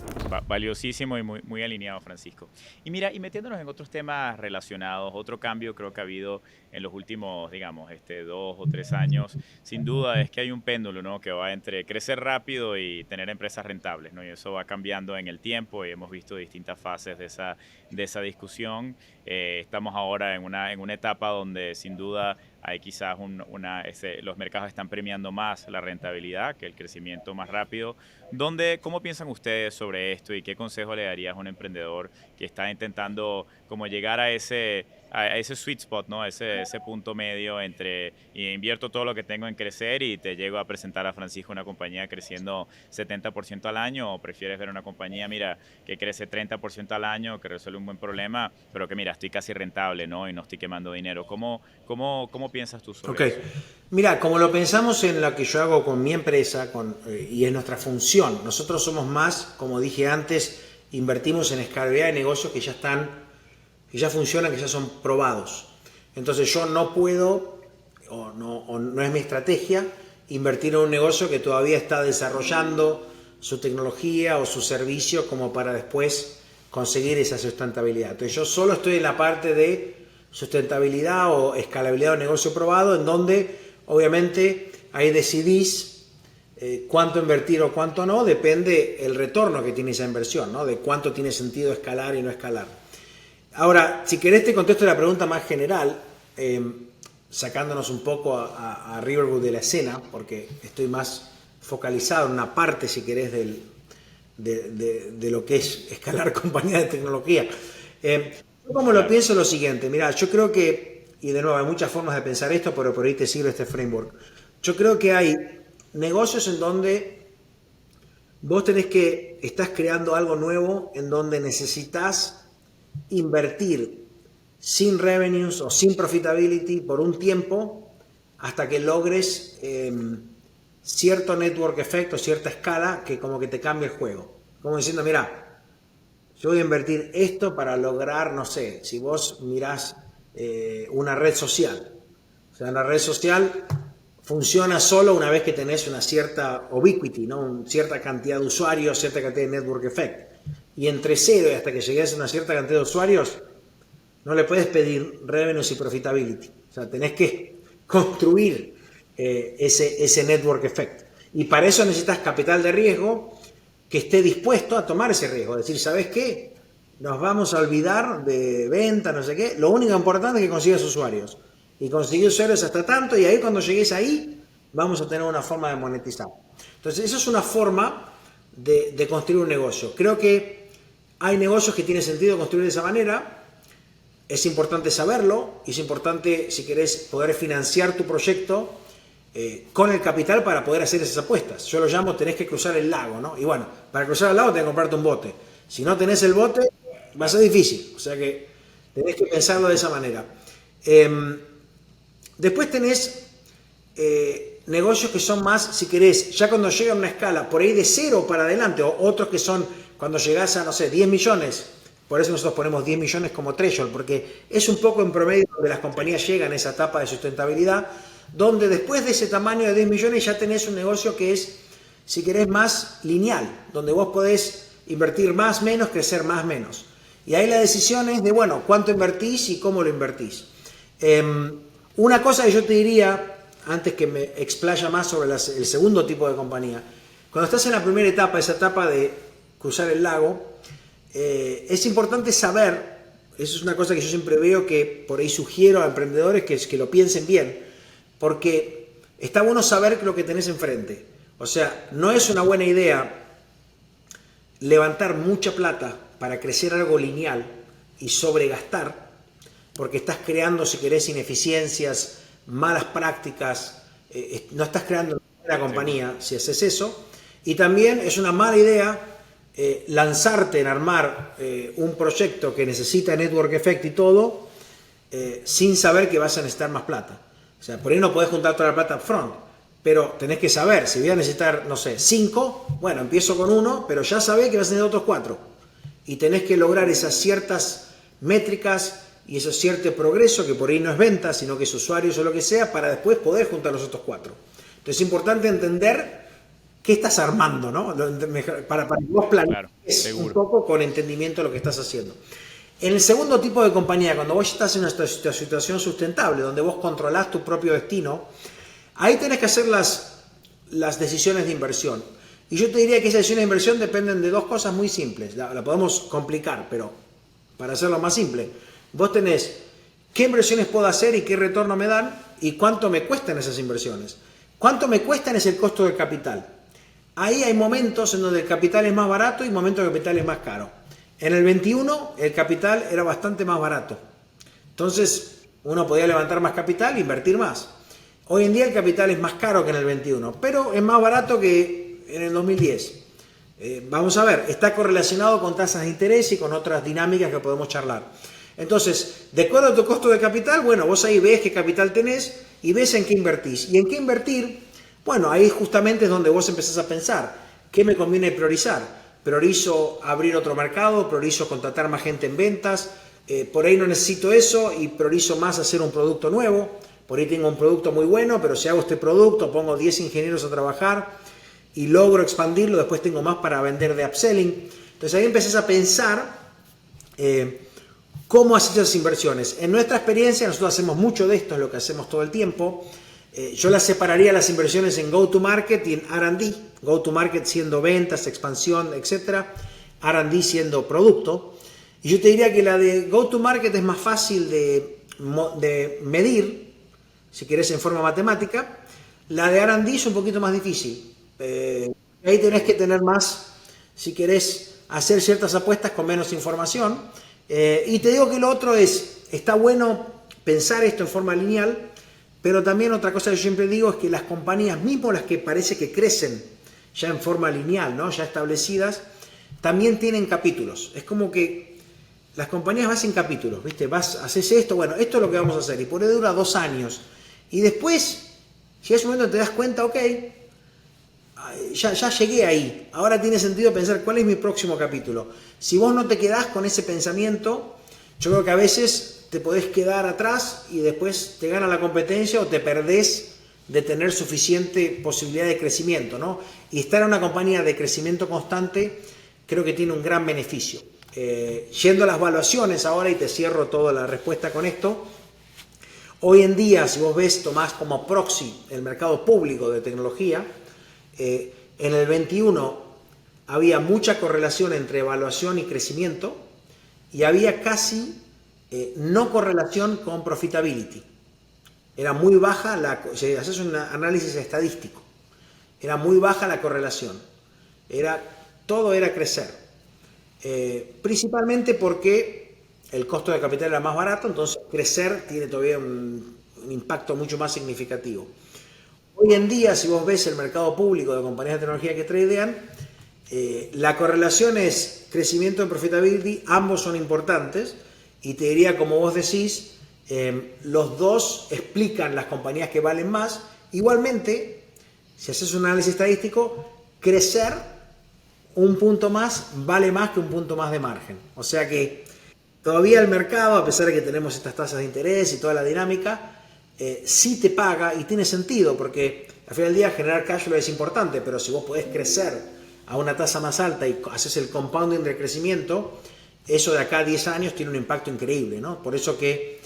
B: Valiosísimo y muy alineado, Francisco. Y mira, y metiéndonos en otros temas relacionados, otro cambio creo que ha habido en los últimos, digamos, 2 o 3 años, sin duda es que hay un péndulo, ¿no?, que va entre crecer rápido y tener empresas rentables, ¿no? Y eso va cambiando en el tiempo y hemos visto distintas fases de esa discusión. Estamos ahora en una etapa donde sin duda hay quizás los mercados están premiando más la rentabilidad que el crecimiento más rápido. ¿Cómo piensan ustedes sobre esto y qué consejo le darías a un emprendedor que está intentando como llegar a ese sweet spot, ¿no? Ese punto medio entre invierto todo lo que tengo en crecer y te llego a presentar a Francisco una compañía creciendo 70% al año, o prefieres ver una compañía, mira, que crece 30% al año, que resuelve un buen problema, pero que mira, estoy casi rentable, ¿no?, y no estoy quemando dinero? ¿Cómo piensas tú sobre eso?
A: Mira, como lo pensamos en lo que yo hago con mi empresa y en nuestra función, nosotros somos más, como dije antes, invertimos en escalabilidad de negocios que ya funcionan, que ya son probados. Entonces yo no puedo, o no es mi estrategia, invertir en un negocio que todavía está desarrollando su tecnología o su servicio como para después conseguir esa sustentabilidad. Entonces yo solo estoy en la parte de sustentabilidad o escalabilidad de negocio probado, en donde obviamente ahí decidís cuánto invertir o cuánto no, depende el retorno que tiene esa inversión, ¿no?, de cuánto tiene sentido escalar y no escalar. Ahora, si querés te contesto la pregunta más general, sacándonos un poco a Riverwood de la escena, porque estoy más focalizado en una parte, si querés, de lo que es escalar compañías de tecnología. Como lo pienso lo siguiente, mira, yo creo que, y de nuevo hay muchas formas de pensar esto, pero por ahí te sirve este framework. Yo creo que hay negocios en donde vos estás creando algo nuevo, en donde necesitas invertir sin revenues o sin profitability por un tiempo hasta que logres cierto network effect o cierta escala que como que te cambie el juego. Como diciendo, mira, yo voy a invertir esto para lograr, no sé, si vos mirás una red social. O sea, una red social funciona solo una vez que tenés una cierta ubiquity, ¿no?, una cierta cantidad de usuarios, cierta cantidad de network effect. Y entre 0 y hasta que llegues a una cierta cantidad de usuarios, no le puedes pedir revenues y profitability. O sea, tenés que construir ese network effect. Y para eso necesitas capital de riesgo que esté dispuesto a tomar ese riesgo. Es decir, ¿sabes qué? Nos vamos a olvidar de venta, no sé qué. Lo único importante es que consigas usuarios. Y conseguir usuarios hasta tanto, y ahí cuando llegues ahí, vamos a tener una forma de monetizar. Entonces, eso es una forma de construir un negocio. Creo que hay negocios que tiene sentido construir de esa manera. Es importante saberlo, y es importante, si querés, poder financiar tu proyecto con el capital para poder hacer esas apuestas. Yo lo llamo, tenés que cruzar el lago, ¿no? Y bueno, para cruzar el lago tenés que comprarte un bote. Si no tenés el bote, va a ser difícil. O sea que tenés que pensarlo de esa manera. Después tenés negocios que son más, si querés, ya cuando llegan a una escala por ahí de 0 para adelante, o otros que son cuando llegás a, no sé, 10 millones, Por eso nosotros ponemos 10 millones como threshold, porque es un poco en promedio donde las compañías llegan a esa etapa de sustentabilidad, donde después de ese tamaño de 10 millones ya tenés un negocio que es, si querés, más lineal, donde vos podés invertir más, menos, crecer más, menos. Y ahí la decisión es de, bueno, cuánto invertís y cómo lo invertís. Una cosa que yo te diría, antes que me explaya más sobre el segundo tipo de compañía, cuando estás en la primera etapa, esa etapa de cruzar el lago, es importante saber, eso es una cosa que yo siempre veo que por ahí sugiero a emprendedores que lo piensen bien, porque está bueno saber lo que tenés enfrente. O sea, no es una buena idea levantar mucha plata para crecer algo lineal y sobregastar, porque estás creando, si querés, ineficiencias, malas prácticas, no estás creando una compañía si haces eso. Y también es una mala idea lanzarte en armar un proyecto que necesita network effect y todo, sin saber que vas a necesitar más plata. O sea, por ahí no podés juntar toda la plata up front, pero tenés que saber, si voy a necesitar, no sé, 5, bueno, empiezo con 1, pero ya sabés que vas a necesitar otros 4. Y tenés que lograr esas ciertas métricas y ese cierto progreso, que por ahí no es venta, sino que es usuarios o lo que sea, para después poder juntar los otros 4. Entonces es importante entender qué estás armando, ¿no? Para que vos planees un poco con entendimiento de lo que estás haciendo. En el segundo tipo de compañía, cuando vos estás en una situación sustentable, donde vos controlás tu propio destino, ahí tenés que hacer las decisiones de inversión. Y yo te diría que esas decisiones de inversión dependen de dos cosas muy simples. La podemos complicar, pero para hacerlo más simple, vos tenés qué inversiones puedo hacer y qué retorno me dan y cuánto me cuestan esas inversiones. Cuánto me cuestan es el costo del capital. Ahí hay momentos en donde el capital es más barato y momentos en donde el capital es más caro. En el 21 el capital era bastante más barato. Entonces uno podía levantar más capital e invertir más. Hoy en día el capital es más caro que en el 21, pero es más barato que en el 2010. Vamos a ver, está correlacionado con tasas de interés y con otras dinámicas que podemos charlar. Entonces, de acuerdo a tu costo de capital, bueno, vos ahí ves qué capital tenés y ves en qué invertís. Y en qué invertir, bueno, ahí justamente es donde vos empezás a pensar, ¿qué me conviene priorizar? ¿Priorizo abrir otro mercado? ¿Priorizo contratar más gente en ventas? Por ahí no necesito eso y priorizo más hacer un producto nuevo. Por ahí tengo un producto muy bueno, pero si hago este producto, pongo 10 ingenieros a trabajar y logro expandirlo, después tengo más para vender de upselling. Entonces ahí empezás a pensar cómo hacer esas inversiones. En nuestra experiencia, nosotros hacemos mucho de esto, es lo que hacemos todo el tiempo. Yo las separaría las inversiones en go-to-market y en R&D. Go-to-market siendo ventas, expansión, etc. R&D siendo producto. Y yo te diría que la de go-to-market es más fácil de medir, si querés en forma matemática. La de R&D es un poquito más difícil. Ahí tenés que tener más, si querés hacer ciertas apuestas con menos información. Y te digo que lo otro está bueno pensar esto en forma lineal, pero también otra cosa que yo siempre digo es que las compañías, mismo las que parece que crecen ya en forma lineal, ¿no? Ya establecidas, también tienen capítulos. Es como que las compañías van en capítulos, ¿viste? Haces esto, bueno, esto es lo que vamos a hacer, y por ahí dura 2 años. Y después, si es un momento te das cuenta, ok, ya llegué ahí, ahora tiene sentido pensar cuál es mi próximo capítulo. Si vos no te quedás con ese pensamiento, yo creo que a veces te podés quedar atrás y después te gana la competencia o te perdés de tener suficiente posibilidad de crecimiento, ¿no? Y estar en una compañía de crecimiento constante creo que tiene un gran beneficio. Yendo a las valuaciones ahora, y te cierro toda la respuesta con esto, hoy en día, si vos ves, tomás como proxy el mercado público de tecnología, en el 21 había mucha correlación entre evaluación y crecimiento y había casi no correlación con profitability. Era muy baja, si haces un análisis estadístico, era muy baja la correlación. Todo era crecer. Principalmente porque el costo de capital era más barato, entonces crecer tiene todavía un impacto mucho más significativo. Hoy en día, si vos ves el mercado público de compañías de tecnología que tradean, la correlación es crecimiento en profitability, ambos son importantes, y te diría, como vos decís, los dos explican las compañías que valen más. Igualmente, si haces un análisis estadístico, crecer un punto más vale más que un punto más de margen. O sea que todavía el mercado, a pesar de que tenemos estas tasas de interés y toda la dinámica, sí te paga y tiene sentido, porque al final del día generar cash flow es importante, pero si vos podés crecer a una tasa más alta y haces el compounding del crecimiento, eso de acá a 10 años tiene un impacto increíble, ¿no? Por eso que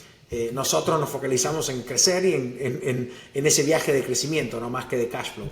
A: nosotros nos focalizamos en crecer y en ese viaje de crecimiento, no más que de cash flow.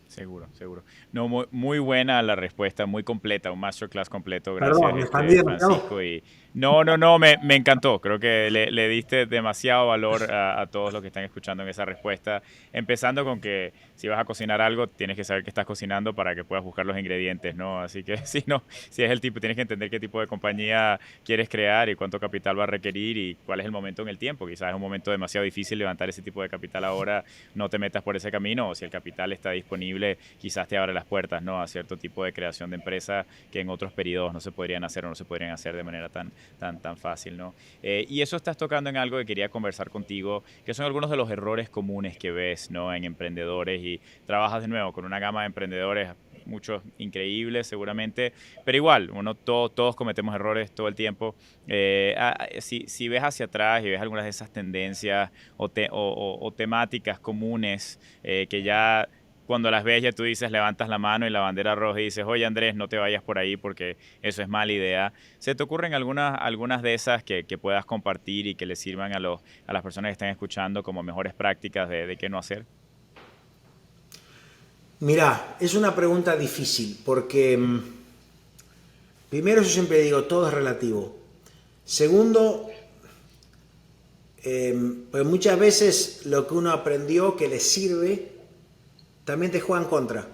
B: Seguro, seguro. No, muy buena la respuesta, muy completa, un masterclass completo. Gracias,
A: Perdón,
B: Francisco. Y no, me encantó. Creo que le diste demasiado valor a todos los que están escuchando en esa respuesta. Empezando con que si vas a cocinar algo, tienes que saber qué estás cocinando para que puedas buscar los ingredientes, ¿no? Así que si es el tipo, tienes que entender qué tipo de compañía quieres crear y cuánto capital va a requerir y cuál es el momento en el tiempo. Quizás es un momento demasiado difícil levantar ese tipo de capital ahora, no te metas por ese camino, o si el capital está disponible, quizás te abre las puertas, ¿no?, a cierto tipo de creación de empresa que en otros periodos no se podrían hacer o no se podrían hacer de manera tan fácil, ¿no? Y eso estás tocando en algo que quería conversar contigo, que son algunos de los errores comunes que ves, ¿no?, en emprendedores, y trabajas de nuevo con una gama de emprendedores, muchos increíbles seguramente, pero igual, todos cometemos errores todo el tiempo. Si ves hacia atrás y ves algunas de esas tendencias o temáticas comunes que ya cuando las ves ya tú dices, levantas la mano y la bandera roja y dices, oye Andrés, no te vayas por ahí porque eso es mala idea. ¿Se te ocurren algunas de esas que puedas compartir y que le sirvan a las personas que están escuchando como mejores prácticas de qué no hacer?
A: Mirá, es una pregunta difícil porque primero yo siempre digo, todo es relativo. Segundo, pues muchas veces lo que uno aprendió que le sirve también te juega en contra,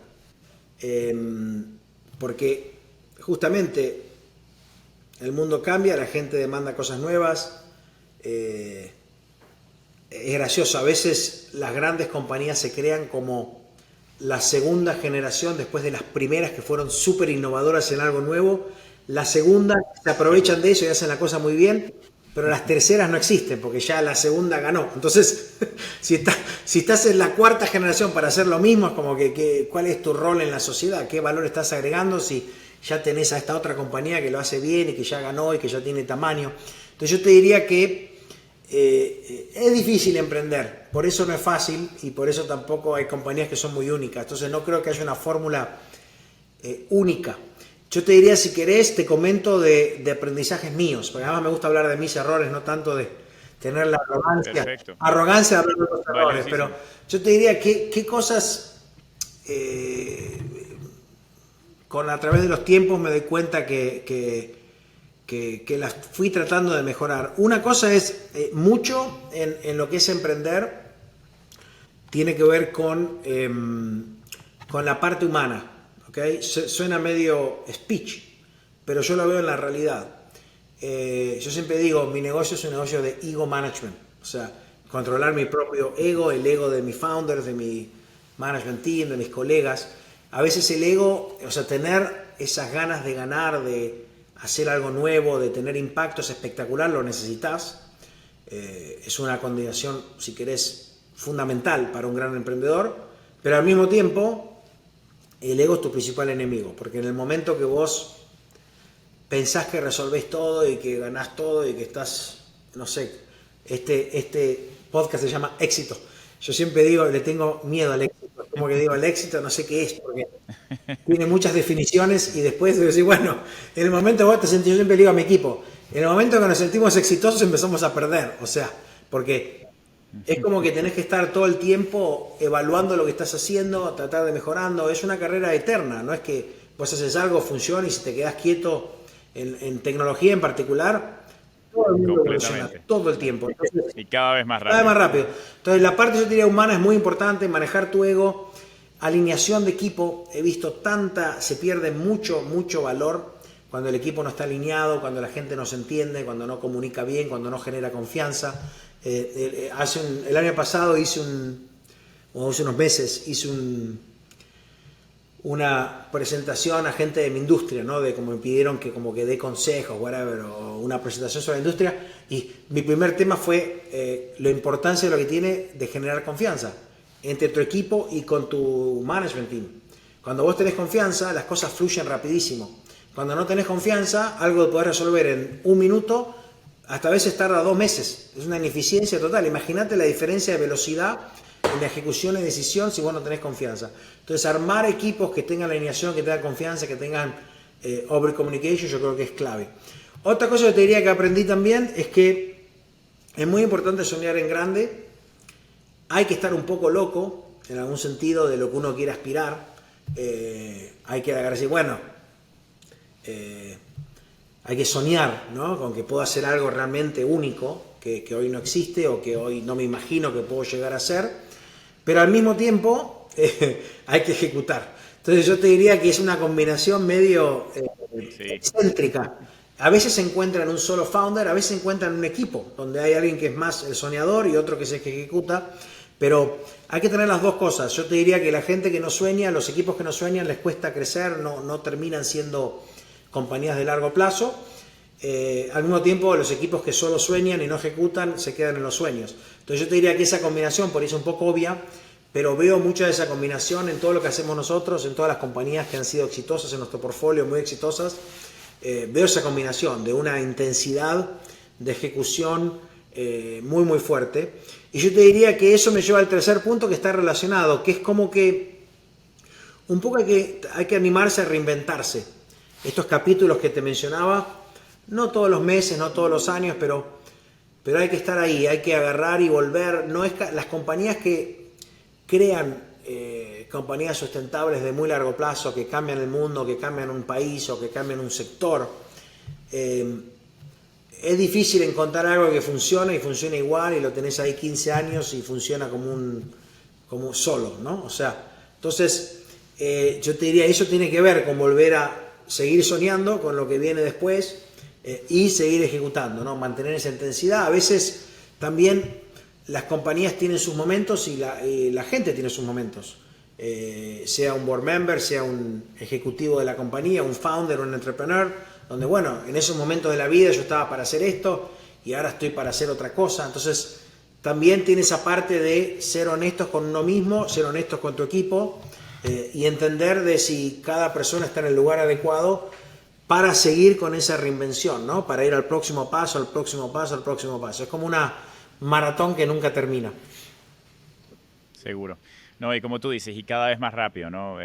A: porque justamente el mundo cambia, la gente demanda cosas nuevas, es gracioso, a veces las grandes compañías se crean como la segunda generación después de las primeras que fueron súper innovadoras en algo nuevo, la segunda se aprovechan de eso y hacen la cosa muy bien, pero las terceras no existen porque ya la segunda ganó. Entonces, si estás en la cuarta generación para hacer lo mismo, es como que ¿cuál es tu rol en la sociedad? ¿Qué valor estás agregando si ya tenés a esta otra compañía que lo hace bien y que ya ganó y que ya tiene tamaño? Entonces yo te diría que es difícil emprender, por eso no es fácil y por eso tampoco hay compañías que son muy únicas. Entonces no creo que haya una fórmula única. Yo te diría, si querés, te comento de aprendizajes míos, porque además me gusta hablar de mis errores, no tanto de tener la arrogancia de hablar de los errores, pero yo te diría qué cosas a través de los tiempos me doy cuenta que las fui tratando de mejorar. Una cosa es, mucho en lo que es emprender, tiene que ver con la parte humana. ¿Okay? Suena medio speech, pero yo lo veo en la realidad. Yo siempre digo, mi negocio es un negocio de ego management, o sea, controlar mi propio ego, el ego de mis founders, de mi management team, de mis colegas. A veces el ego, o sea, tener esas ganas de ganar, de hacer algo nuevo, de tener impacto es espectacular, lo necesitas. Es una condición, si querés, fundamental para un gran emprendedor, pero al mismo tiempo el ego es tu principal enemigo, porque en el momento que vos pensás que resolvés todo y que ganás todo y que estás, no sé, este podcast se llama Éxito. Yo siempre digo, le tengo miedo al éxito, como que digo, el éxito no sé qué es, porque tiene muchas definiciones y después de decir, bueno, en el momento que vos te sentís, yo siempre digo a mi equipo, en el momento que nos sentimos exitosos empezamos a perder, o sea, porque es como que tenés que estar todo el tiempo evaluando lo que estás haciendo, tratar de mejorando. Es una carrera eterna, no es que vos haces algo, funciona y si te quedás quieto en tecnología en particular, todo el mundo evoluciona todo el tiempo. Entonces,
B: y cada vez más rápido.
A: Cada vez más rápido. Entonces la parte, yo diría, humana es muy importante, manejar tu ego, alineación de equipo. He visto se pierde mucho valor cuando el equipo no está alineado, cuando la gente no se entiende, cuando no comunica bien, cuando no genera confianza. El año pasado hace unos meses hice una presentación a gente de mi industria, ¿no? De como me pidieron que dé consejos, whatever, o una presentación sobre la industria, y mi primer tema fue la importancia de lo que tiene de generar confianza entre tu equipo y con tu management team. Cuando vos tenés confianza, las cosas fluyen rapidísimo. Cuando no tenés confianza, algo que podés resolver en 1 minuto, hasta a veces tarda 2 meses. Es una ineficiencia total. Imagínate la diferencia de velocidad en la ejecución y decisión si vos no tenés confianza. Entonces, armar equipos que tengan la alineación, que tengan confianza, que tengan over communication, yo creo que es clave. Otra cosa que te diría que aprendí también es que es muy importante soñar en grande. Hay que estar un poco loco, en algún sentido, de lo que uno quiere aspirar. Hay que agarrarse, hay que soñar, ¿no? Con que puedo hacer algo realmente único, que hoy no existe o que hoy no me imagino que puedo llegar a hacer, pero al mismo tiempo hay que ejecutar. Entonces yo te diría que es una combinación medio excéntrica. A veces se encuentra en un solo founder, a veces se encuentra en un equipo, donde hay alguien que es más el soñador y otro que es el que ejecuta, pero hay que tener las dos cosas. Yo te diría que la gente que no sueña, los equipos que no sueñan, les cuesta crecer, no terminan siendo compañías de largo plazo. Al mismo tiempo, los equipos que solo sueñan y no ejecutan se quedan en los sueños. Entonces yo te diría que esa combinación, por ahí es un poco obvia, pero veo mucha de esa combinación en todo lo que hacemos nosotros, en todas las compañías que han sido exitosas en nuestro portfolio, muy exitosas. Veo esa combinación de una intensidad de ejecución muy fuerte. Y yo te diría que eso me lleva al tercer punto que está relacionado, que es como que un poco hay que animarse a reinventarse. Estos capítulos que te mencionaba, no todos los meses, no todos los años, pero hay que estar ahí, hay que agarrar y volver. Las compañías que crean compañías sustentables de muy largo plazo, que cambian el mundo, que cambian un país o que cambian un sector, es difícil encontrar algo que funcione y funcione igual y lo tenés ahí 15 años y funciona como solo, ¿no? O sea, entonces yo te diría, eso tiene que ver con volver a seguir soñando con lo que viene después y seguir ejecutando, ¿no? Mantener esa intensidad. A veces también las compañías tienen sus momentos y la gente tiene sus momentos. Sea un board member, sea un ejecutivo de la compañía, un founder, un entrepreneur, donde en esos momentos de la vida yo estaba para hacer esto y ahora estoy para hacer otra cosa. Entonces también tiene esa parte de ser honestos con uno mismo, ser honestos con tu equipo y entender de si cada persona está en el lugar adecuado para seguir con esa reinvención, ¿no? Para ir al próximo paso, al próximo paso, al próximo paso. Es como una maratón que nunca termina.
B: Seguro. No, y como tú dices, y cada vez más rápido, ¿no?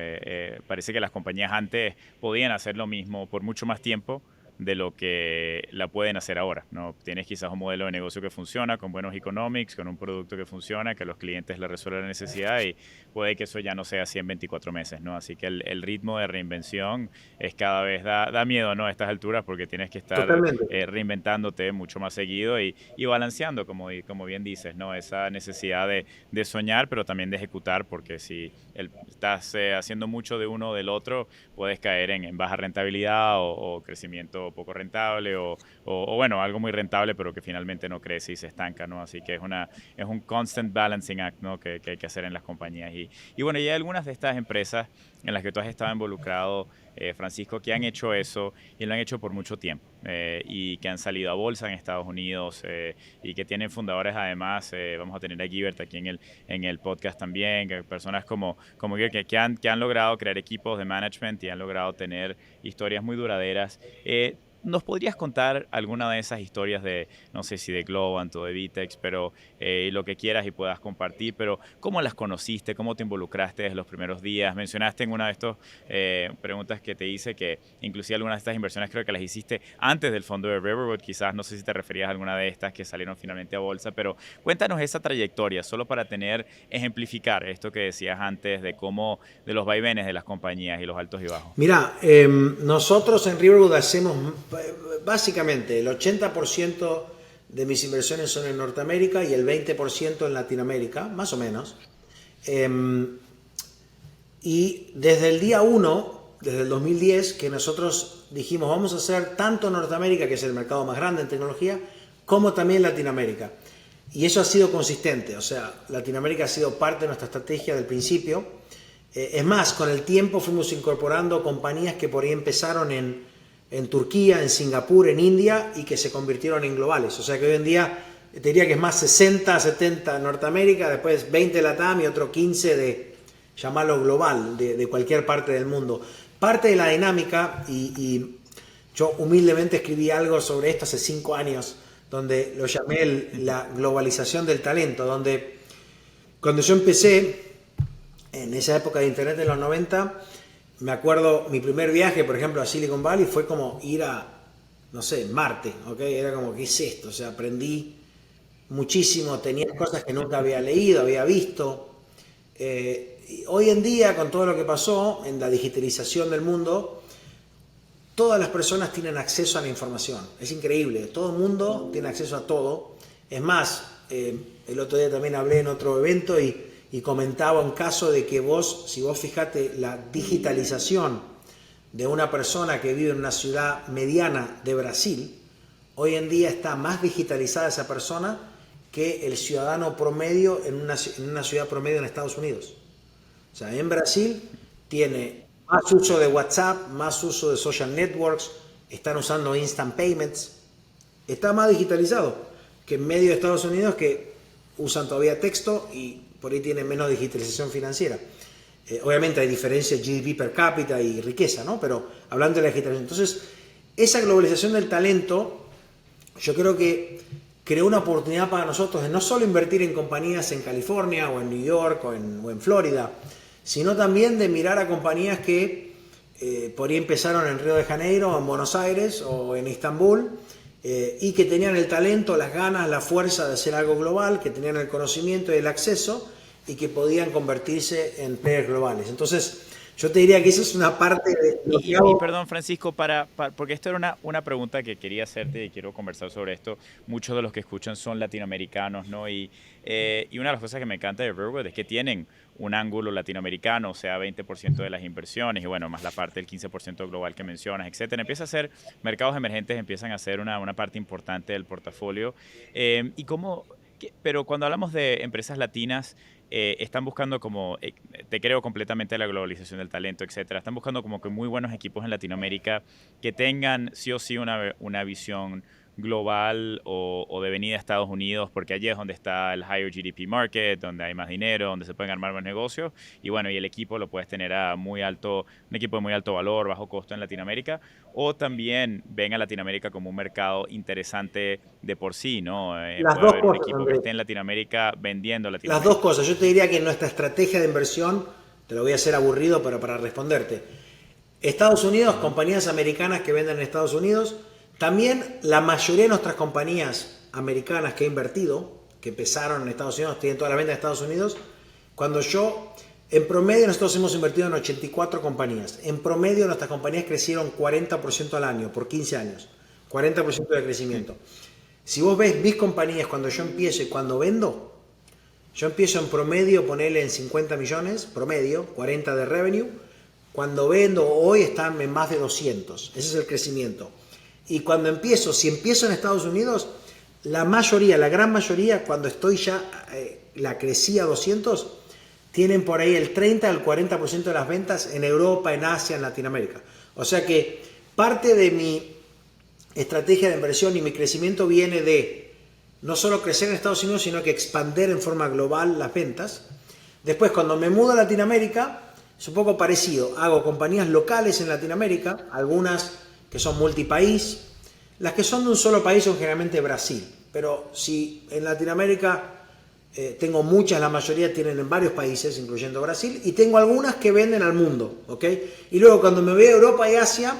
B: Parece que las compañías antes podían hacer lo mismo por mucho más tiempo de lo que la pueden hacer ahora, ¿no? Tienes quizás un modelo de negocio que funciona, con buenos economics, con un producto que funciona, que a los clientes les resuelve la necesidad y puede que eso ya no sea así en 24 meses, ¿no? Así que el ritmo de reinvención es cada vez, da miedo, ¿no? A estas alturas porque tienes que estar reinventándote mucho más seguido y balanceando, como bien dices, ¿no? Esa necesidad de soñar, pero también de ejecutar, porque si estás haciendo mucho de uno o del otro, puedes caer en baja rentabilidad o crecimiento poco rentable o algo muy rentable pero que finalmente no crece y se estanca, ¿no? Así que es un constant balancing act, ¿no? que hay que hacer en las compañías y hay algunas de estas empresas en las que tú has estado involucrado, Francisco, que han hecho eso y lo han hecho por mucho tiempo y que han salido a bolsa en Estados Unidos y que tienen fundadores además, vamos a tener a Gibert aquí en el podcast también, que personas como Gibert que han logrado crear equipos de management y han logrado tener historias muy duraderas. ¿Nos podrías contar alguna de esas historias de, no sé si de Globant o de Vitex, pero lo que quieras y puedas compartir, pero cómo las conociste, cómo te involucraste desde los primeros días? Mencionaste en una de estas preguntas que te hice que inclusive algunas de estas inversiones creo que las hiciste antes del fondo de Riverwood, quizás no sé si te referías a alguna de estas que salieron finalmente a bolsa, pero cuéntanos esa trayectoria, solo para ejemplificar esto que decías antes de los vaivenes de las compañías y los altos y bajos.
A: Mira, nosotros en Riverwood hacemos básicamente el 80% de mis inversiones son en Norteamérica y el 20% en Latinoamérica, más o menos. Y desde el día 1, desde el 2010, que nosotros dijimos vamos a hacer tanto Norteamérica, que es el mercado más grande en tecnología, como también Latinoamérica. Y eso ha sido consistente, o sea, Latinoamérica ha sido parte de nuestra estrategia del principio. Es más, con el tiempo fuimos incorporando compañías que por ahí empezaron en Turquía, en Singapur, en India y que se convirtieron en globales. O sea que hoy en día te diría que es más 60, 70 Norteamérica, después 20 LATAM y otro 15 llamarlo global, de cualquier parte del mundo. Parte de la dinámica, y yo humildemente escribí algo sobre esto hace 5 años, donde lo llamé la globalización del talento, donde cuando yo empecé, en esa época de internet de los 90, me acuerdo mi primer viaje, por ejemplo, a Silicon Valley fue como ir a, no sé, Marte, ¿ok? Era como, ¿qué es esto? O sea, aprendí muchísimo, tenía cosas que nunca había leído, había visto. Hoy en día, con todo lo que pasó en la digitalización del mundo, todas las personas tienen acceso a la información. Es increíble, todo el mundo tiene acceso a todo. Es más, el otro día también hablé en otro evento y comentaba un caso de que si vos fijate la digitalización de una persona que vive en una ciudad mediana de Brasil, hoy en día está más digitalizada esa persona que el ciudadano promedio en una ciudad promedio en Estados Unidos. O sea, en Brasil tiene más uso de WhatsApp, más uso de social networks, están usando instant payments, está más digitalizado que en medio de Estados Unidos, que usan todavía texto y por ahí tienen menos digitalización financiera. Obviamente hay diferencias GDP per cápita y riqueza, ¿no? Pero hablando de la digitalización. Entonces, esa globalización del talento, yo creo que creó una oportunidad para nosotros de no solo invertir en compañías en California o en New York o en Florida, sino también de mirar a compañías que por ahí empezaron en Río de Janeiro, en Buenos Aires o en Estambul, y que tenían el talento, las ganas, la fuerza de hacer algo global, que tenían el conocimiento y el acceso y que podían convertirse en players globales. Entonces, yo te diría que esa es una parte de lo que hago.
B: Y perdón, Francisco, porque esto era una pregunta que quería hacerte y quiero conversar sobre esto. Muchos de los que escuchan son latinoamericanos, ¿no? Y una de las cosas que me encanta de Riverwood es que tienen un ángulo latinoamericano, o sea, 20% de las inversiones y bueno, más la parte del 15% global que mencionas, etcétera. Empieza a ser, mercados emergentes empiezan a ser una parte importante del portafolio. Pero cuando hablamos de empresas latinas, están buscando como, te creo completamente la globalización del talento, etcétera. Están buscando como que muy buenos equipos en Latinoamérica que tengan sí o sí una visión global o de venida a Estados Unidos, porque allí es donde está el higher GDP market, donde hay más dinero, donde se pueden armar más negocios y bueno, y el equipo lo puedes tener a un equipo de muy alto valor, bajo costo en Latinoamérica, o también ven a Latinoamérica como un mercado interesante de por sí, ¿no?
A: Las
B: puede
A: dos
B: haber un
A: cosas,
B: equipo
A: Andrés.
B: que esté en Latinoamérica vendiendo a
A: Las
B: Latinoamérica.
A: dos cosas. Yo te diría que nuestra estrategia de inversión, te lo voy a hacer aburrido, pero para responderte. Estados Unidos, compañías americanas que venden en Estados Unidos. También la mayoría de nuestras compañías americanas que he invertido, que empezaron en Estados Unidos, tienen toda la venta en Estados Unidos. En promedio nosotros hemos invertido en 84 compañías. En promedio nuestras compañías crecieron 40% al año, por 15 años. 40% de crecimiento. Si vos ves mis compañías cuando yo empiezo y cuando vendo, yo empiezo en promedio, ponerle en 50 millones, promedio, 40 de revenue. Cuando vendo hoy están en más de 200. Ese es el crecimiento. Y cuando si empiezo en Estados Unidos, la gran mayoría, cuando estoy ya, la crecí a 200, tienen por ahí el 30 al 40% de las ventas en Europa, en Asia, en Latinoamérica. O sea que parte de mi estrategia de inversión y mi crecimiento viene de no solo crecer en Estados Unidos, sino que expandir en forma global las ventas. Después, cuando me mudo a Latinoamérica, es un poco parecido. Hago compañías locales en Latinoamérica, algunas que son multipaís. Las que son de un solo país son generalmente Brasil, pero si en Latinoamérica tengo muchas, la mayoría tienen en varios países, incluyendo Brasil, y tengo algunas que venden al mundo, ¿ok? Y luego cuando me voy a Europa y Asia,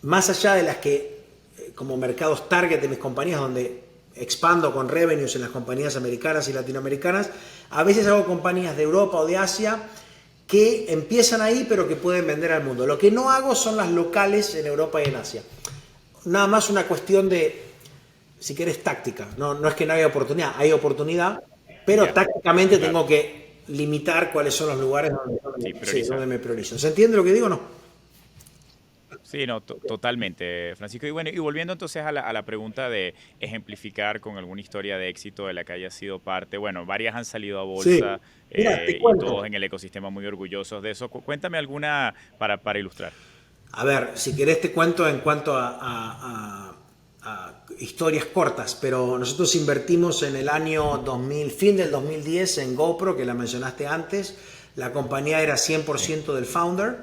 A: más allá de las que como mercados target de mis compañías, donde expando con revenues en las compañías americanas y latinoamericanas, a veces hago compañías de Europa o de Asia que empiezan ahí pero que pueden vender al mundo. Lo que no hago son las locales en Europa y en Asia. Nada más una cuestión de, si querés, táctica. No es que no haya oportunidad, hay oportunidad, pero tácticamente tengo que limitar cuáles son los lugares donde me priorizo. ¿Se entiende lo que digo o no?
B: Sí, no, totalmente, Francisco. Y bueno, y volviendo entonces a la pregunta de ejemplificar con alguna historia de éxito de la que haya sido parte. Bueno, varias han salido a bolsa,
A: sí. Mira,
B: y todos en el ecosistema muy orgullosos de eso. Cuéntame alguna para ilustrar.
A: A ver, si querés te cuento en cuanto a historias cortas, pero nosotros invertimos en el año 2000, fin del 2010 en GoPro, que la mencionaste antes. la compañía era 100% del founder.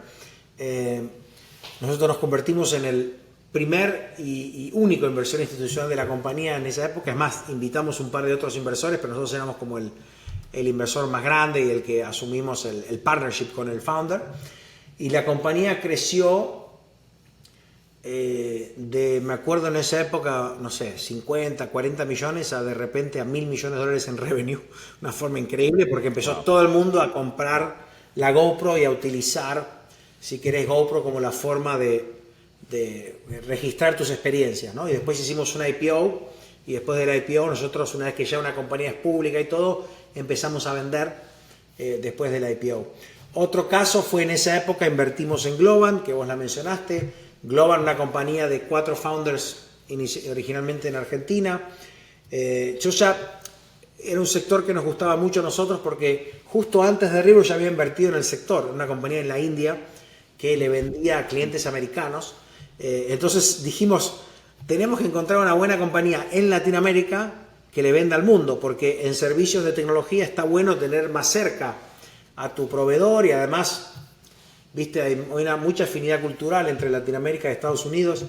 A: Nosotros nos convertimos en el primer y único inversor institucional de la compañía en esa época. Es más, invitamos un par de otros inversores, pero nosotros éramos como el inversor más grande y el que asumimos el partnership con el founder. Y la compañía creció me acuerdo en esa época, no sé, 50, 40 millones a de repente a $1.000 millones en revenue. Una forma increíble porque empezó todo el mundo a comprar la GoPro y a utilizar, si querés, GoPro como la forma de registrar tus experiencias, ¿no? Y después hicimos una IPO y después de la IPO nosotros, una vez que ya una compañía es pública y todo, empezamos a vender después de la IPO. Otro caso fue en esa época, invertimos en Globant, que vos la mencionaste. Globant, una compañía de 4 founders originalmente en Argentina. Era un sector que nos gustaba mucho a nosotros porque justo antes de Revero ya había invertido en el sector, una compañía en la India que le vendía a clientes americanos. Entonces dijimos, tenemos que encontrar una buena compañía en Latinoamérica que le venda al mundo, porque en servicios de tecnología está bueno tener más cerca a tu proveedor y además, viste, hay mucha afinidad cultural entre Latinoamérica y Estados Unidos.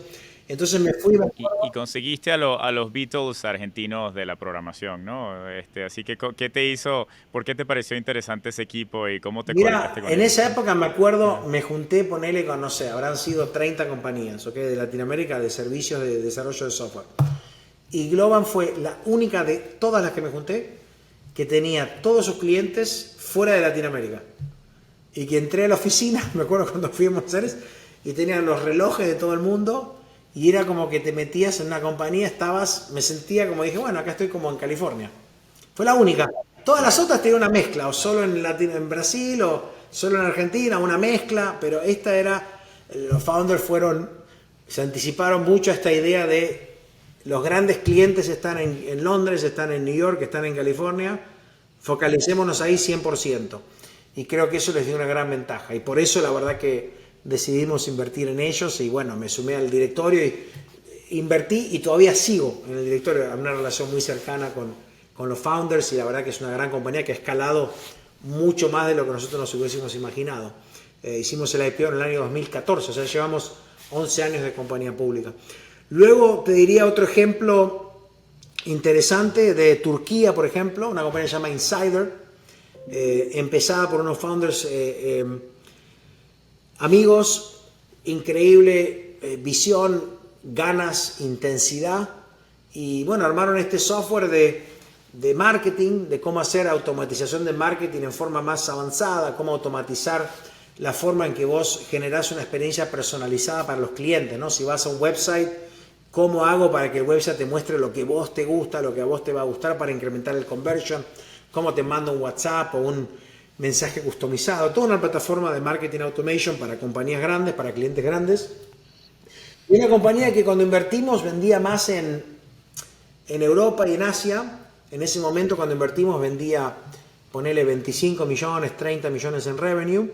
A: Entonces me fui.
B: Y conseguiste a los Beatles argentinos de la programación, ¿no? Así que, ¿qué te hizo? ¿Por qué te pareció interesante ese equipo y cómo te conectaste con
A: en
B: ellos?
A: esa época me acuerdo, me junté, ponele con, no sé, habrán sido 30 compañías, ¿ok? De Latinoamérica de servicios de desarrollo de software. Y Globant fue la única de todas las que me junté que tenía todos sus clientes fuera de Latinoamérica. Y que entré a la oficina, me acuerdo cuando fui a Buenos Aires, y tenían los relojes de todo el mundo. Y era como que te metías en una compañía, me sentía como, dije, bueno, acá estoy como en California. Fue la única. Todas las otras tenían una mezcla, o solo en Brasil, o solo en Argentina, una mezcla, pero esta era, los founders se anticiparon mucho a esta idea de los grandes clientes están en Londres, están en New York, están en California, focalicémonos ahí 100%. Y creo que eso les dio una gran ventaja. Y por eso la verdad que decidimos invertir en ellos y bueno, me sumé al directorio y invertí y todavía sigo en el directorio, hay una relación muy cercana con los founders y la verdad que es una gran compañía que ha escalado mucho más de lo que nosotros nos hubiésemos imaginado. Hicimos el IPO en el año 2014, o sea, llevamos 11 años de compañía pública. Luego te diría otro ejemplo interesante de Turquía, por ejemplo, una compañía que se llama Insider, empezada por unos founders amigos, increíble visión, ganas, intensidad y bueno, armaron este software de marketing, de cómo hacer automatización de marketing en forma más avanzada, cómo automatizar la forma en que vos generás una experiencia personalizada para los clientes, ¿no? Si vas a un website, ¿cómo hago para que el website te muestre lo que vos te gusta, lo que a vos te va a gustar para incrementar el conversion? ¿Cómo te mando un WhatsApp o un mensaje customizado? Toda una plataforma de marketing automation para compañías grandes, para clientes grandes. Y una compañía que cuando invertimos vendía más en Europa y en Asia. En ese momento cuando invertimos vendía, ponele 25 millones, 30 millones en revenue.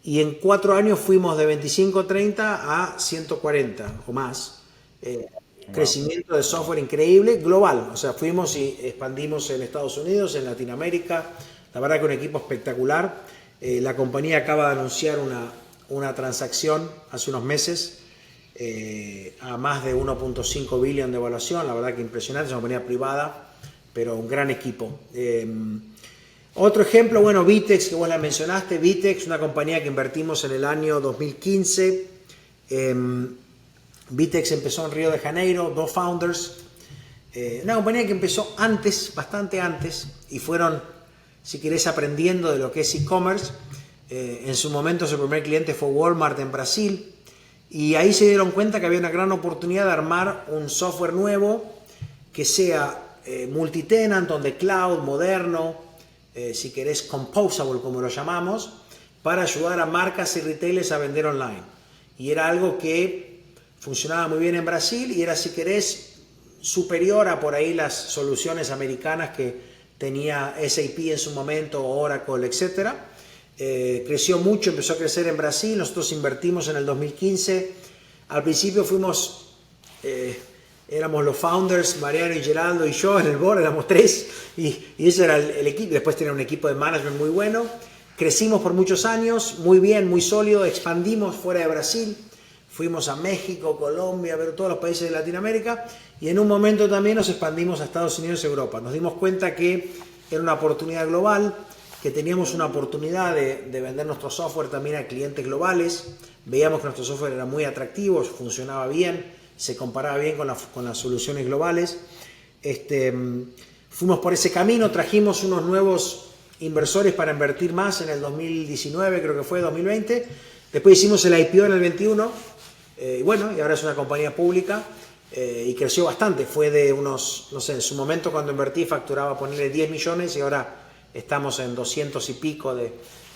A: Y en 4 años fuimos de 25, 30 a 140 o más. Crecimiento de software increíble, global. O sea, fuimos y expandimos en Estados Unidos, en Latinoamérica. La verdad que un equipo espectacular. La compañía acaba de anunciar una transacción hace unos meses a más de 1.5 billion de evaluación. La verdad que impresionante, es una compañía privada, pero un gran equipo. Otro ejemplo, bueno, Vitex, que vos la mencionaste. Vitex, una compañía que invertimos en el año 2015. Vitex empezó en Río de Janeiro, 2 founders. Una compañía que empezó antes, bastante antes, y fueron, si querés, aprendiendo de lo que es e-commerce. En su momento su primer cliente fue Walmart en Brasil y ahí se dieron cuenta que había una gran oportunidad de armar un software nuevo que sea multitenant, donde cloud, moderno, si querés composable como lo llamamos, para ayudar a marcas y retailers a vender online. Y era algo que funcionaba muy bien en Brasil y era, si querés, superior a por ahí las soluciones americanas que tenía SAP en su momento, Oracle, etc. Creció mucho, empezó a crecer en Brasil. Nosotros invertimos en el 2015. Al principio éramos los founders, Mariano y Geraldo y yo en el board, éramos 3 y ese era el equipo. Después tenía un equipo de management muy bueno. crecimos por muchos años, muy bien, muy sólido, expandimos fuera de Brasil, fuimos a México, Colombia, a ver todos los países de Latinoamérica, y en un momento también nos expandimos a Estados Unidos y Europa. Nos dimos cuenta que era una oportunidad global, que teníamos una oportunidad de vender nuestro software también a clientes globales. Veíamos que nuestro software era muy atractivo, funcionaba bien, se comparaba bien con las soluciones globales. Fuimos por ese camino, trajimos unos nuevos inversores para invertir más en el 2019, creo que fue 2020. Después hicimos el IPO en el 21, y bueno, y ahora es una compañía pública, y creció bastante. Fue de unos, no sé, en su momento cuando invertí facturaba ponerle 10 millones y ahora estamos en 200 y pico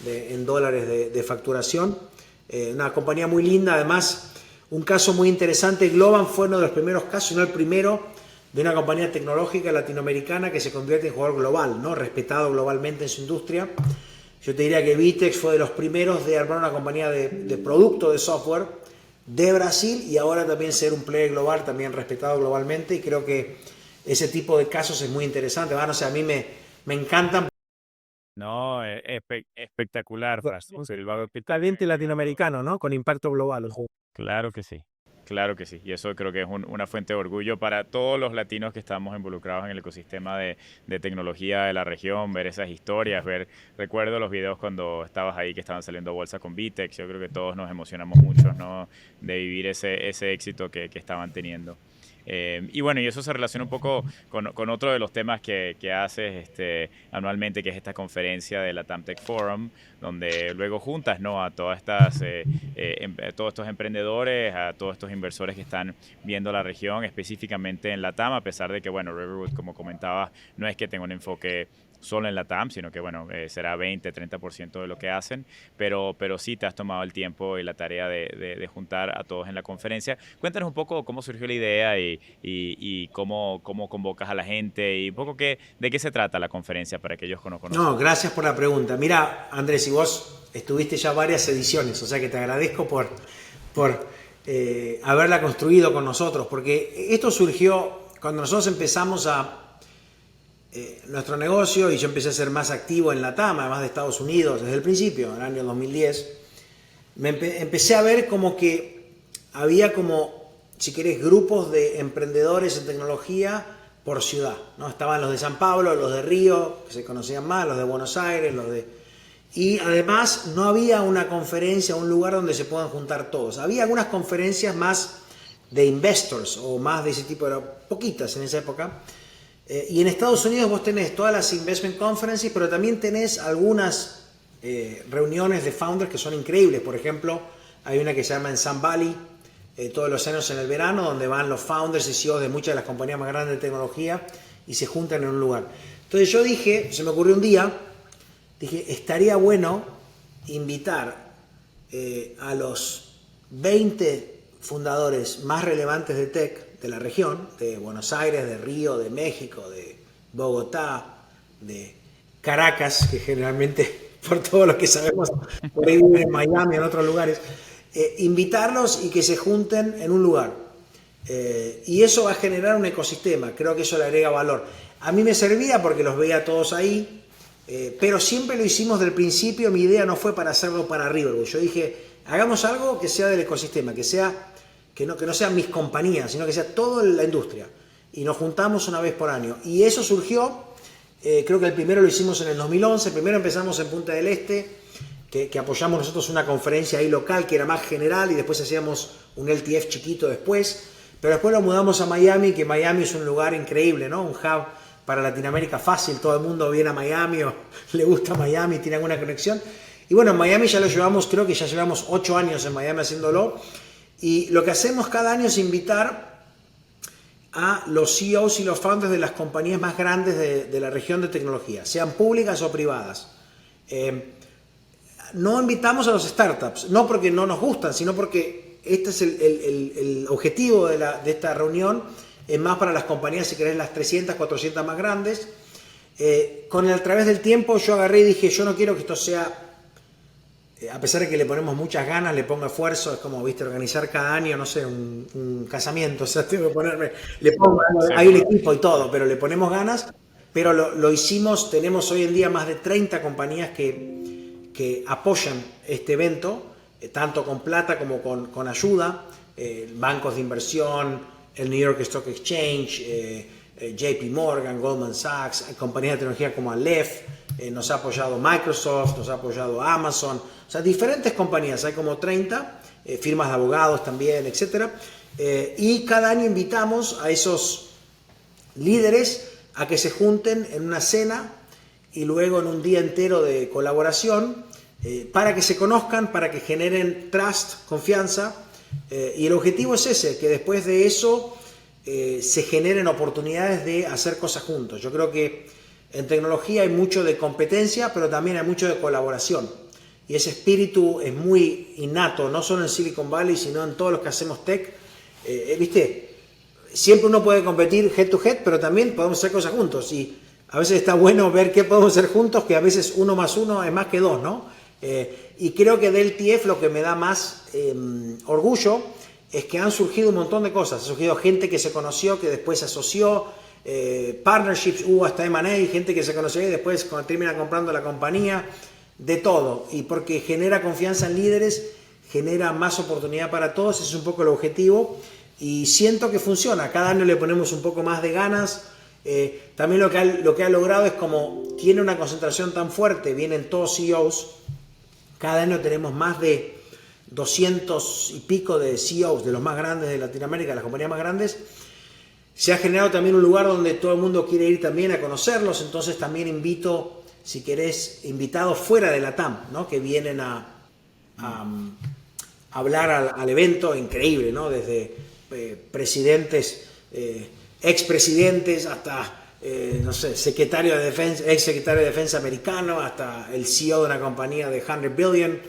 A: en dólares de facturación. Una compañía muy linda, además un caso muy interesante. Globant fue uno de los primeros casos, no el primero, de una compañía tecnológica latinoamericana que se convierte en jugador global, ¿no? Respetado globalmente en su industria. Yo te diría que Vitex fue de los primeros de armar una compañía de producto de software de Brasil y ahora también ser un player global, también respetado globalmente, y creo que ese tipo de casos es muy interesante. Bueno, o sea, a mí me encantan.
D: No, espectacular, Francisco.
E: Talento latinoamericano, ¿no? Con impacto global.
D: Claro que sí.
B: Claro que sí, y eso creo que es una fuente de orgullo para todos los latinos que estamos involucrados en el ecosistema de tecnología de la región, ver esas historias, recuerdo los videos cuando estabas ahí que estaban saliendo a bolsa con Vitex. Yo creo que todos nos emocionamos mucho, ¿no?, de vivir ese éxito que estaban teniendo. Y bueno, y eso se relaciona un poco con otro de los temas que haces anualmente, que es esta conferencia de la TAM Tech Forum, donde luego juntas, ¿no?, a todas todos estos emprendedores, a todos estos inversores que están viendo la región, específicamente en la TAM, a pesar de que, bueno, Riverwood, como comentaba, no es que tenga un enfoque solo en la TAM, sino que bueno, será 20-30% de lo que hacen, pero sí te has tomado el tiempo y la tarea de juntar a todos en la conferencia. Cuéntanos un poco cómo surgió la idea y cómo convocas a la gente y un poco de qué se trata la conferencia para que ellos conozcan.
A: No, gracias por la pregunta. Mira, Andrés, y vos estuviste ya varias ediciones, o sea que te agradezco por haberla construido con nosotros, porque esto surgió cuando nosotros empezamos nuestro negocio y yo empecé a ser más activo en la TAM, además de Estados Unidos, desde el principio, en el año 2010. Empecé a ver como que había como, si querés, grupos de emprendedores en tecnología por ciudad, ¿no? Estaban los de San Pablo, los de Río, que se conocían más, los de Buenos Aires, y además no había una conferencia, un lugar donde se puedan juntar todos. Había algunas conferencias más de investors o más de ese tipo, eran poquitas en esa época. Y en Estados Unidos vos tenés todas las investment conferences, pero también tenés algunas reuniones de founders que son increíbles. Por ejemplo, hay una que se llama en Sun Valley, todos los años en el verano, donde van los founders y CEOs de muchas de las compañías más grandes de tecnología y se juntan en un lugar. Entonces yo dije, se me ocurrió un día, dije, estaría bueno invitar a los 20 fundadores más relevantes de tech de la región, de Buenos Aires, de Río, de México, de Bogotá, de Caracas, que generalmente, por todo lo que sabemos, por ahí viven en Miami, en otros lugares, invitarlos y que se junten en un lugar. Y eso va a generar un ecosistema, creo que eso le agrega valor. A mí me servía porque los veía todos ahí, pero siempre lo hicimos del principio. Mi idea no fue para hacerlo para Riverwood. Yo dije, hagamos algo que sea del ecosistema, que no sean mis compañías, sino que sea toda la industria. Y nos juntamos una vez por año. Y eso surgió, creo que el primero lo hicimos en el 2011. Primero empezamos en Punta del Este, que apoyamos nosotros una conferencia ahí local que era más general, y después hacíamos un LTF chiquito después. Pero después lo mudamos a Miami, que Miami es un lugar increíble, ¿no? Un hub para Latinoamérica fácil. Todo el mundo viene a Miami o le gusta Miami, tiene alguna conexión. Y bueno, en Miami ya lo llevamos, creo que ya llevamos 8 años en Miami haciéndolo. Y lo que hacemos cada año es invitar a los CEOs y los founders de las compañías más grandes de la región de tecnología, sean públicas o privadas. No invitamos a los startups, no porque no nos gustan, sino porque este es el objetivo de esta reunión, es más para las compañías, si querés, las 300, 400 más grandes. A través del tiempo yo agarré y dije, yo no quiero que esto sea, a pesar de que le ponemos muchas ganas, le pongo esfuerzo, es como, viste, organizar cada año, no sé, un casamiento, o sea, tengo que hay un equipo y todo, pero le ponemos ganas, pero lo hicimos. Tenemos hoy en día más de 30 compañías que que apoyan este evento, tanto con plata como con ayuda, bancos de inversión, el New York Stock Exchange, JP Morgan, Goldman Sachs, compañías de tecnología como Aleph, nos ha apoyado Microsoft, nos ha apoyado Amazon, o sea, diferentes compañías, hay como 30, firmas de abogados también, etc. Y cada año invitamos a esos líderes a que se junten en una cena y luego en un día entero de colaboración para que se conozcan, para que generen trust, confianza, y el objetivo es ese, que después de eso se generen oportunidades de hacer cosas juntos. Yo creo que en tecnología hay mucho de competencia, pero también hay mucho de colaboración. Y ese espíritu es muy innato, no solo en Silicon Valley, sino en todos los que hacemos tech. ¿Viste? Siempre uno puede competir head to head, pero también podemos hacer cosas juntos. Y a veces está bueno ver qué podemos hacer juntos, que a veces 1 más 1 es más que 2, ¿no? Y creo que del TF lo que me da más orgullo es que han surgido un montón de cosas. Ha surgido gente que se conoció, que después se asoció, partnerships, hubo hasta M&A, gente que se conoció y después termina comprando la compañía, de todo. Y porque genera confianza en líderes, genera más oportunidad para todos, ese es un poco el objetivo. Y siento que funciona, cada año le ponemos un poco más de ganas. También lo que ha logrado es como tiene una concentración tan fuerte, vienen todos CEOs, cada año tenemos más de 200 y pico de CEOs de los más grandes de Latinoamérica, las compañías más grandes. Se ha generado también un lugar donde todo el mundo quiere ir también a conocerlos, entonces también invito, si querés, invitados fuera de la TAM, ¿no? Que vienen a hablar al evento, increíble, ¿no? Desde presidentes, expresidentes, hasta no sé, secretario de defensa, ex secretario de defensa americano, hasta el CEO de una compañía de 100 billion.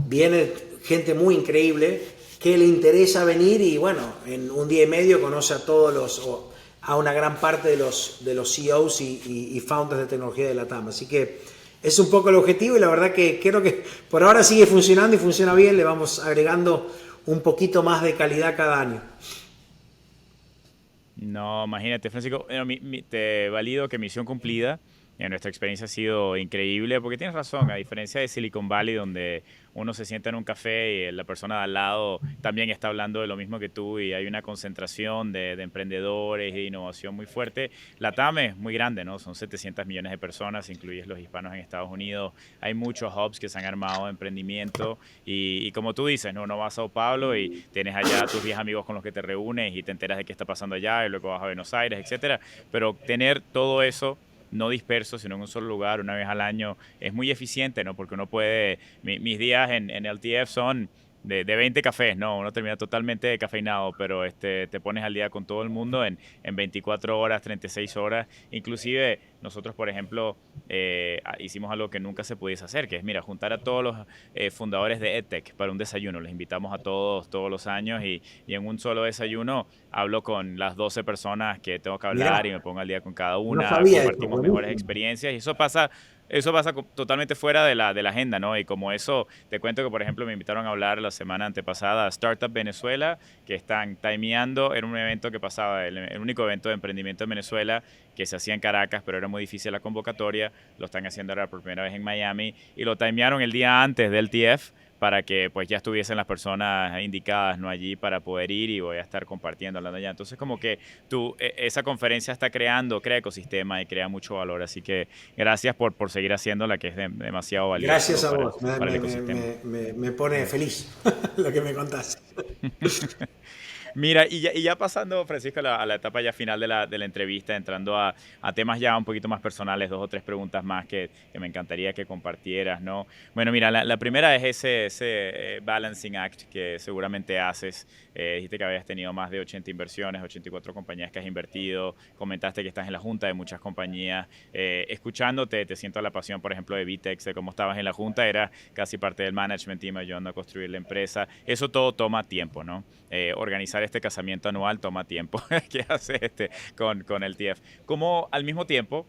A: Viene gente muy increíble que le interesa venir y bueno, en un día y medio conoce a a una gran parte de los CEOs y founders de tecnología de la TAM. Así que es un poco el objetivo y la verdad que creo que por ahora sigue funcionando y funciona bien. Le vamos agregando un poquito más de calidad cada año.
B: No, imagínate, Francisco, te valido que misión cumplida. Nuestra experiencia ha sido increíble porque tienes razón, a diferencia de Silicon Valley donde uno se sienta en un café y la persona de al lado también está hablando de lo mismo que tú y hay una concentración de emprendedores y de innovación muy fuerte. La TAM es muy grande, ¿no? Son 700 millones de personas, incluyes los hispanos en Estados Unidos. Hay muchos hubs que se han armado de emprendimiento y como tú dices, ¿no? Uno va a Sao Paulo y tienes allá a tus 10 amigos con los que te reúnes y te enteras de qué está pasando allá y luego vas a Buenos Aires, etcétera. Pero tener todo eso no disperso, sino en un solo lugar, una vez al año, es muy eficiente, ¿no? Porque uno puede, mis días en LTF son de 20 cafés, ¿no? Uno termina totalmente descafeinado, pero te pones al día con todo el mundo en 24 horas, 36 horas. Inclusive nosotros, por ejemplo, hicimos algo que nunca se pudiese hacer, que es, mira, juntar a todos los fundadores de EdTech para un desayuno. Les invitamos a todos los años y en un solo desayuno hablo con las 12 personas que tengo que hablar y me pongo al día con cada una, compartimos mejores experiencias y eso pasa totalmente fuera de la agenda, ¿no? Y como eso, te cuento que, por ejemplo, me invitaron a hablar la semana antepasada a Startup Venezuela, que están timeando, era un evento que pasaba, el único evento de emprendimiento en Venezuela que se hacía en Caracas, pero era muy difícil la convocatoria, lo están haciendo ahora por primera vez en Miami, y lo timearon el día antes del TF, para que pues ya estuviesen las personas indicadas, ¿no? Allí para poder ir y voy a estar compartiendo, hablando allá. Entonces como que esa conferencia crea ecosistema y crea mucho valor, así que gracias por seguir haciéndola, que es demasiado valioso.
A: Gracias a vos, me pone feliz lo que me contás.
B: Mira, y ya pasando, Francisco, a la etapa ya final de la entrevista, entrando a temas ya un poquito más personales, 2 o 3 preguntas más que me encantaría que compartieras, ¿no? Bueno, mira, la primera es ese balancing act que seguramente haces. Dijiste que habías tenido más de 80 inversiones, 84 compañías que has invertido, comentaste que estás en la junta de muchas compañías. Escuchándote, te siento la pasión, por ejemplo, de Vitex, de cómo estabas en la junta, eras casi parte del management team ayudando a construir la empresa. Eso todo toma tiempo, ¿no? Organizar este casamiento anual toma tiempo. ¿Qué hace con el TF? Como al mismo tiempo,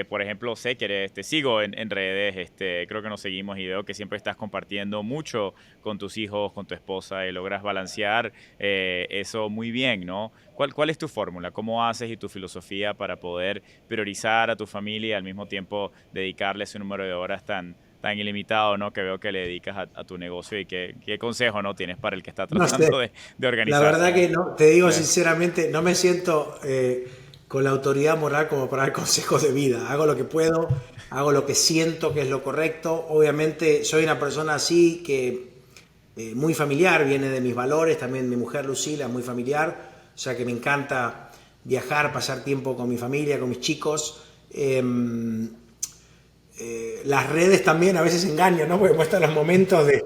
B: por ejemplo, sé que te sigo en redes, creo que nos seguimos y veo que siempre estás compartiendo mucho con tus hijos, con tu esposa y logras balancear eso muy bien, ¿no? ¿Cuál es tu fórmula? ¿Cómo haces y tu filosofía para poder priorizar a tu familia y al mismo tiempo dedicarle ese número de horas tan tan ilimitado, ¿no? Que veo que le dedicas a tu negocio y qué consejo, ¿no? Tienes para el que está
A: No sé.
B: tratando de
A: La
B: organizarse,
A: verdad
B: ¿no?
A: que no, te digo
B: Sí.
A: sinceramente, no me siento con la autoridad moral como para dar consejos de vida. Hago lo que puedo, hago lo que siento que es lo correcto. Obviamente soy una persona así que muy familiar, viene de mis valores. También mi mujer Lucila es muy familiar, o sea que me encanta viajar, pasar tiempo con mi familia, con mis chicos. Las redes también a veces engañan, ¿no? Porque muestran los momentos de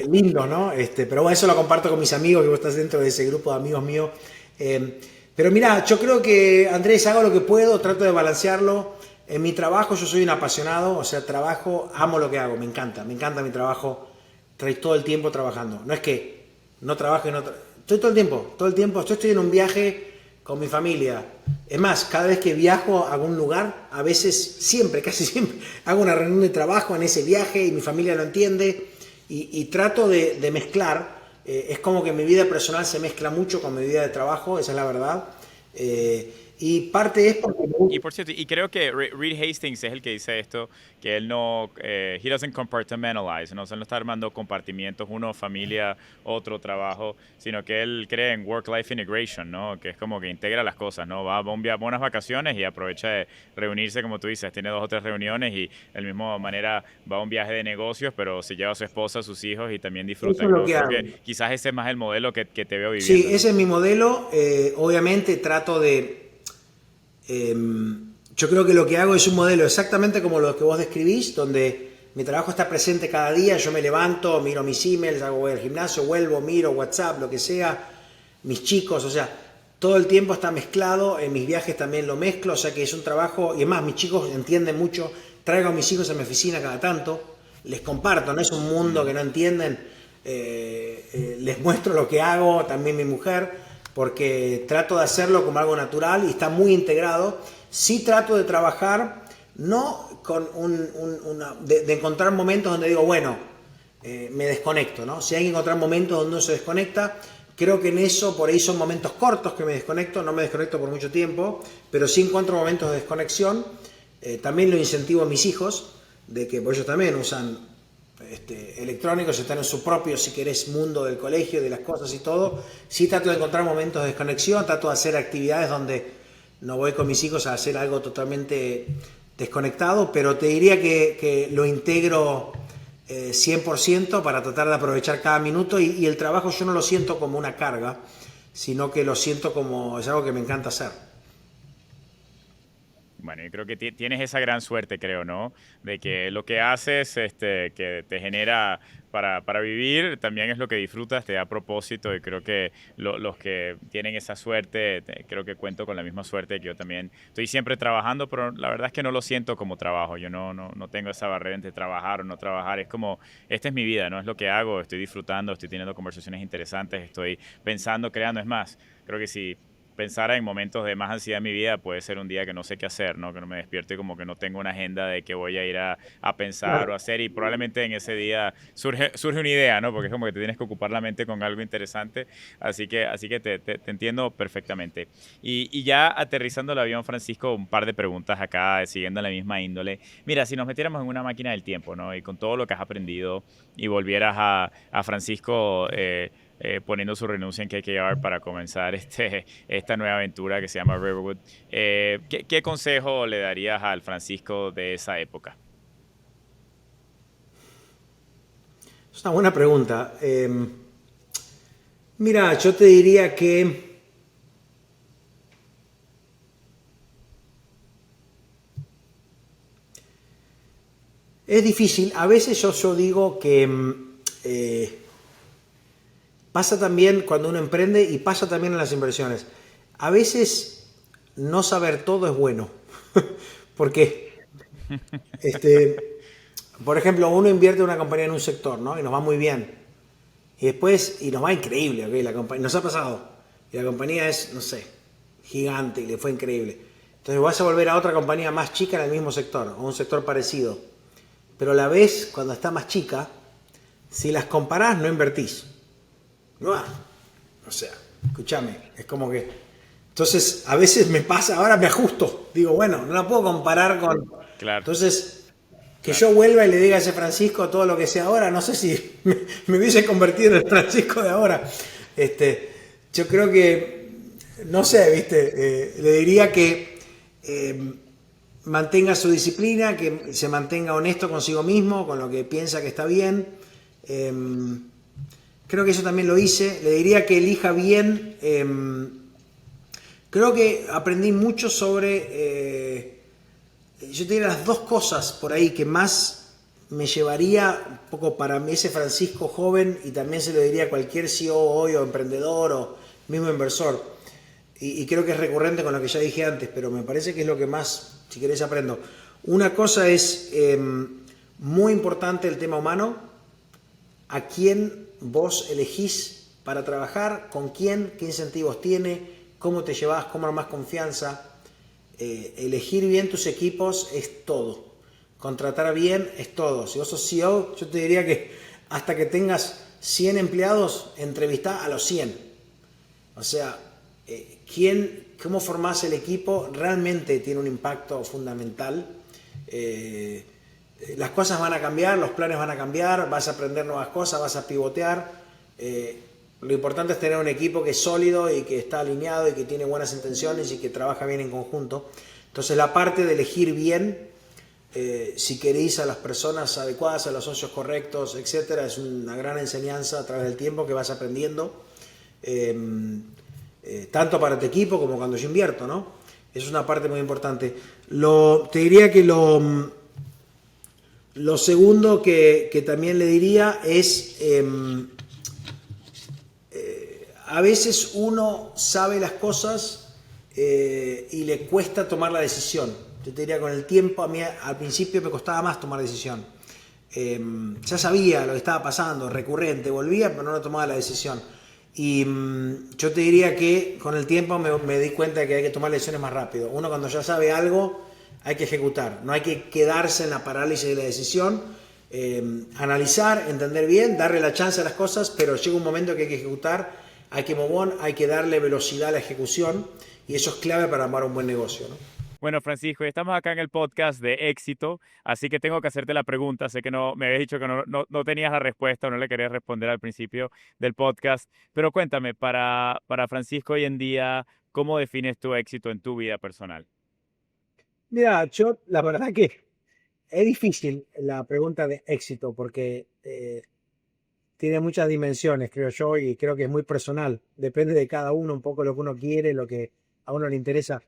A: lindos, ¿no? Pero bueno, eso lo comparto con mis amigos, que vos estás dentro de ese grupo de amigos míos. Pero mira, yo creo que, Andrés, hago lo que puedo, trato de balancearlo. En mi trabajo yo soy un apasionado, o sea, trabajo, amo lo que hago, me encanta mi trabajo. Estoy todo el tiempo trabajando. No es que no trabajo y no estoy todo el tiempo, yo estoy en un viaje con mi familia. Es más, cada vez que viajo a algún lugar, a veces, siempre, casi siempre, hago una reunión de trabajo en ese viaje y mi familia lo entiende y trato de mezclar. Es como que mi vida personal se mezcla mucho con mi vida de trabajo, esa es la verdad. Y parte es porque
B: Y por cierto, y creo que Reed Hastings es el que dice esto, que él no, he doesn't compartmentalize, ¿no? O sea, él no está armando compartimientos, uno familia, otro trabajo, sino que él cree en work-life integration, ¿no? Que es como que integra las cosas, ¿no? Va a unas vacaciones y aprovecha de reunirse, como tú dices, tiene 2 o 3 reuniones y de la misma manera va a un viaje de negocios, pero se lleva a su esposa, a sus hijos y también
A: eso
B: disfruta,
A: es lo
B: ¿no?
A: que
B: Creo
A: hago.
B: que quizás ese es más el modelo que te veo
A: Sí,
B: viviendo, ¿no?
A: ese es mi modelo. Obviamente trato de... yo creo que lo que hago es un modelo exactamente como lo que vos describís, donde mi trabajo está presente cada día, yo me levanto, miro mis emails, voy al gimnasio, vuelvo, miro WhatsApp, lo que sea, mis chicos, o sea, todo el tiempo está mezclado, en mis viajes también lo mezclo, o sea que es un trabajo, y además mis chicos entienden mucho, traigo a mis hijos a mi oficina cada tanto, les comparto, no es un mundo que no entienden, les muestro lo que hago, también mi mujer, porque trato de hacerlo como algo natural y está muy integrado. Sí trato de trabajar, no con de encontrar momentos donde digo, bueno, me desconecto, ¿no? Si hay que encontrar momentos donde uno se desconecta, creo que en eso, por ahí son momentos cortos que me desconecto, no me desconecto por mucho tiempo, pero sí encuentro momentos de desconexión. También lo incentivo a mis hijos, de que pues, ellos también usan electrónicos, están en su propio, si querés, mundo del colegio, de las cosas y todo. Sí trato de encontrar momentos de desconexión, trato de hacer actividades donde no voy con mis hijos a hacer algo totalmente desconectado, pero te diría que lo integro 100% para tratar de aprovechar cada minuto y el trabajo yo no lo siento como una carga, sino que lo siento como es algo que me encanta hacer.
B: Bueno, yo creo que tienes esa gran suerte, creo, ¿no? De que lo que haces, que te genera para vivir, también es lo que disfrutas, te da propósito y creo que los que tienen esa suerte, creo que cuento con la misma suerte que yo también. Estoy siempre trabajando, pero la verdad es que no lo siento como trabajo. Yo no tengo esa barrera entre trabajar o no trabajar. Es como, esta es mi vida, ¿no? Es lo que hago, estoy disfrutando, estoy teniendo conversaciones interesantes, estoy pensando, creando. Es más, creo que si pensar en momentos de más ansiedad en mi vida, puede ser un día que no sé qué hacer, ¿no? Que no me despierte como que no tengo una agenda de que voy a ir a pensar o a hacer y probablemente en ese día surge una idea, ¿no? Porque es como que te tienes que ocupar la mente con algo interesante, así que te entiendo perfectamente. Y ya aterrizando el avión, Francisco, un par de preguntas acá, siguiendo la misma índole. Mira, si nos metiéramos en una máquina del tiempo, ¿no? Y con todo lo que has aprendido y volvieras a Francisco... poniendo su renuncia en KKR para comenzar esta nueva aventura que se llama Riverwood. ¿Qué consejo le darías al Francisco de esa época?
A: Es una buena pregunta. Mira, yo te diría que es difícil. A veces yo digo que pasa también cuando uno emprende y pasa también en las inversiones. A veces no saber todo es bueno. Porque, por ejemplo, uno invierte en una compañía en un sector, ¿no? Y nos va muy bien. Y nos va increíble, ¿ok? La compañía, nos ha pasado. Y la compañía es, no sé, gigante y le fue increíble. Entonces vas a volver a otra compañía más chica en el mismo sector, o un sector parecido. Pero a la vez, cuando está más chica, si las comparás, no invertís. No, o sea, escúchame, es como que... Entonces, a veces me pasa, ahora me ajusto. Digo, bueno, no la puedo comparar con...
B: Claro.
A: Entonces, que yo vuelva y le diga a ese Francisco todo lo que sé ahora, no sé si me hubiese convertido en el Francisco de ahora. Yo creo que, no sé, ¿viste? Le diría que mantenga su disciplina, que se mantenga honesto consigo mismo, con lo que piensa que está bien. Creo que eso también lo hice. Le diría que elija bien. Creo que aprendí mucho sobre... yo te diría las dos cosas por ahí que más me llevaría un poco para mí ese Francisco joven, y también se lo diría a cualquier CEO hoy, o emprendedor o mismo inversor. Y creo que es recurrente con lo que ya dije antes, pero me parece que es lo que más, si querés, aprendo. Una cosa es muy importante el tema humano. A quién vos elegís para trabajar, con quién, qué incentivos tiene, cómo te llevas, cómo armás confianza. Elegir bien tus equipos es todo. Contratar bien es todo. Si vos sos CEO, yo te diría que hasta que tengas 100 empleados, entrevistá a los 100. O sea, cómo formás el equipo realmente tiene un impacto fundamental. Las cosas van a cambiar, los planes van a cambiar, vas a aprender nuevas cosas, vas a pivotear. Lo importante es tener un equipo que es sólido y que está alineado y que tiene buenas intenciones y que trabaja bien en conjunto. Entonces la parte de elegir bien, si queréis a las personas adecuadas, a los socios correctos, etcétera, es una gran enseñanza a través del tiempo que vas aprendiendo, tanto para tu equipo como cuando yo invierto, ¿no? Es una parte muy importante. Te diría que lo segundo que también le diría es... a veces uno sabe las cosas y le cuesta tomar la decisión. Yo te diría, con el tiempo, a mí al principio me costaba más tomar decisión. Ya sabía lo que estaba pasando, recurrente, volvía, pero no tomaba la decisión. Y yo te diría que con el tiempo me di cuenta de que hay que tomar decisiones más rápido. Uno, cuando ya sabe algo, hay que ejecutar. No hay que quedarse en la parálisis de la decisión. Analizar, entender bien, darle la chance a las cosas, pero llega un momento que hay que ejecutar. Hay que move on, hay que darle velocidad a la ejecución, y eso es clave para armar un buen negocio, ¿no?
D: Bueno, Francisco, estamos acá en el podcast de Éxito, así que tengo que hacerte la pregunta. Sé que me habías dicho que no tenías la respuesta o no le querías responder al principio del podcast, pero cuéntame, para Francisco hoy en día, ¿cómo defines tu éxito en tu vida personal?
E: Mira, yo la verdad que es difícil la pregunta de éxito porque tiene muchas dimensiones, creo yo, y creo que es muy personal. Depende de cada uno un poco lo que uno quiere, lo que a uno le interesa.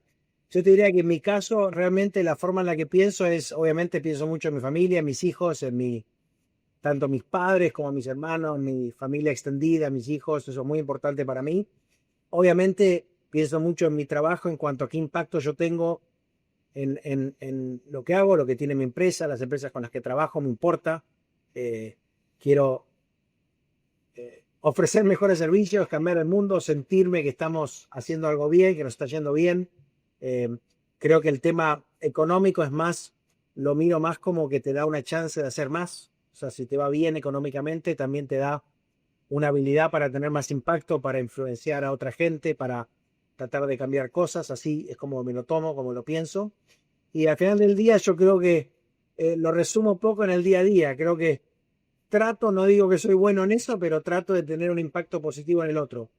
E: Yo te diría que en mi caso, realmente la forma en la que pienso es, obviamente pienso mucho en mi familia, en mis hijos, tanto mis padres como mis hermanos, mi familia extendida, mis hijos, eso es muy importante para mí. Obviamente pienso mucho en mi trabajo en cuanto a qué impacto yo tengo en lo que hago, lo que tiene mi empresa, las empresas con las que trabajo, me importa. Quiero ofrecer mejores servicios, cambiar el mundo, sentirme que estamos haciendo algo bien, que nos está yendo bien. Creo que el tema económico es más, lo miro más como que te da una chance de hacer más. O sea, si te va bien económicamente, también te da una habilidad para tener más impacto, para influenciar a otra gente, para tratar de cambiar cosas. Así es como me lo tomo, como lo pienso. Y al final del día yo creo que lo resumo un poco en el día a día. Creo que no digo que soy bueno en eso, pero trato de tener un impacto positivo en el otro.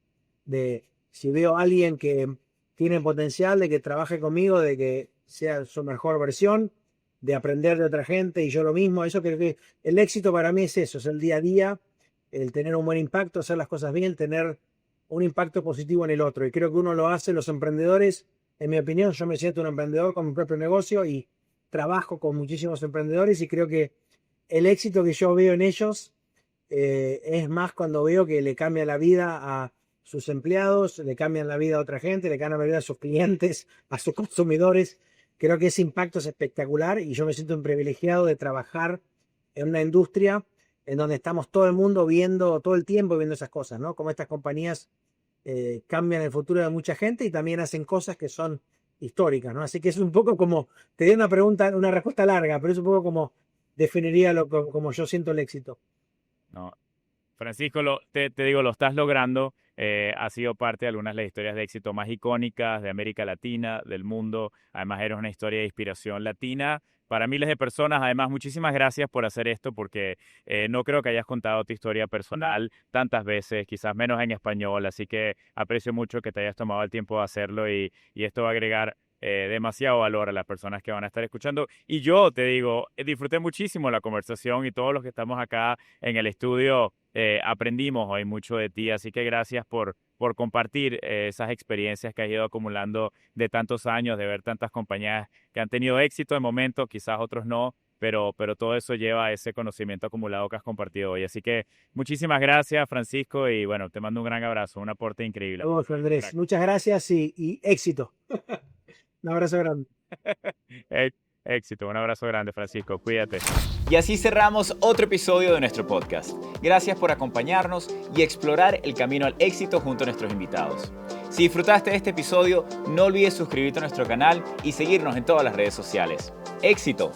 E: Si veo a alguien que tiene potencial de que trabaje conmigo, de que sea su mejor versión, de aprender de otra gente y yo lo mismo. Eso creo que el éxito para mí es eso, es el día a día, el tener un buen impacto, hacer las cosas bien, tener un impacto positivo en el otro. Y creo que uno lo hace, los emprendedores, en mi opinión, yo me siento un emprendedor con mi propio negocio y trabajo con muchísimos emprendedores y creo que el éxito que yo veo en ellos es más cuando veo que le cambia la vida a sus empleados, le cambian la vida a otra gente, le cambian la vida a sus clientes, a sus consumidores. Creo que ese impacto es espectacular y yo me siento un privilegiado de trabajar en una industria en donde estamos todo el mundo viendo, todo el tiempo viendo esas cosas, ¿no? Cómo estas compañías cambian el futuro de mucha gente y también hacen cosas que son históricas, ¿no? Así que es un poco como, te di una pregunta, una respuesta larga, pero es un poco como definiría como yo siento el éxito.
D: No, Francisco, te digo, lo estás logrando. has sido parte de algunas de las historias de éxito más icónicas de América Latina, del mundo. Además, eres una historia de inspiración latina para miles de personas. Además, muchísimas gracias por hacer esto, porque no creo que hayas contado tu historia personal tantas veces, quizás menos en español, así que aprecio mucho que te hayas tomado el tiempo de hacerlo y esto va a agregar demasiado valor a las personas que van a estar escuchando. Y yo te digo, disfruté muchísimo la conversación y todos los que estamos acá en el estudio aprendimos hoy mucho de ti, así que gracias por compartir esas experiencias que has ido acumulando de tantos años, de ver tantas compañías que han tenido éxito en momentos, quizás otros no, pero todo eso lleva a ese conocimiento acumulado que has compartido hoy. Así que muchísimas gracias, Francisco, y bueno, te mando un gran abrazo, un aporte increíble.
E: Vamos, Andrés, muchas gracias y éxito. Un abrazo grande.
D: Éxito, un abrazo grande, Francisco, cuídate.
C: Y así cerramos otro episodio de nuestro podcast. Gracias por acompañarnos y explorar el camino al éxito junto a nuestros invitados. Si disfrutaste de este episodio, no olvides suscribirte a nuestro canal y seguirnos en todas las redes sociales. ¡Éxito!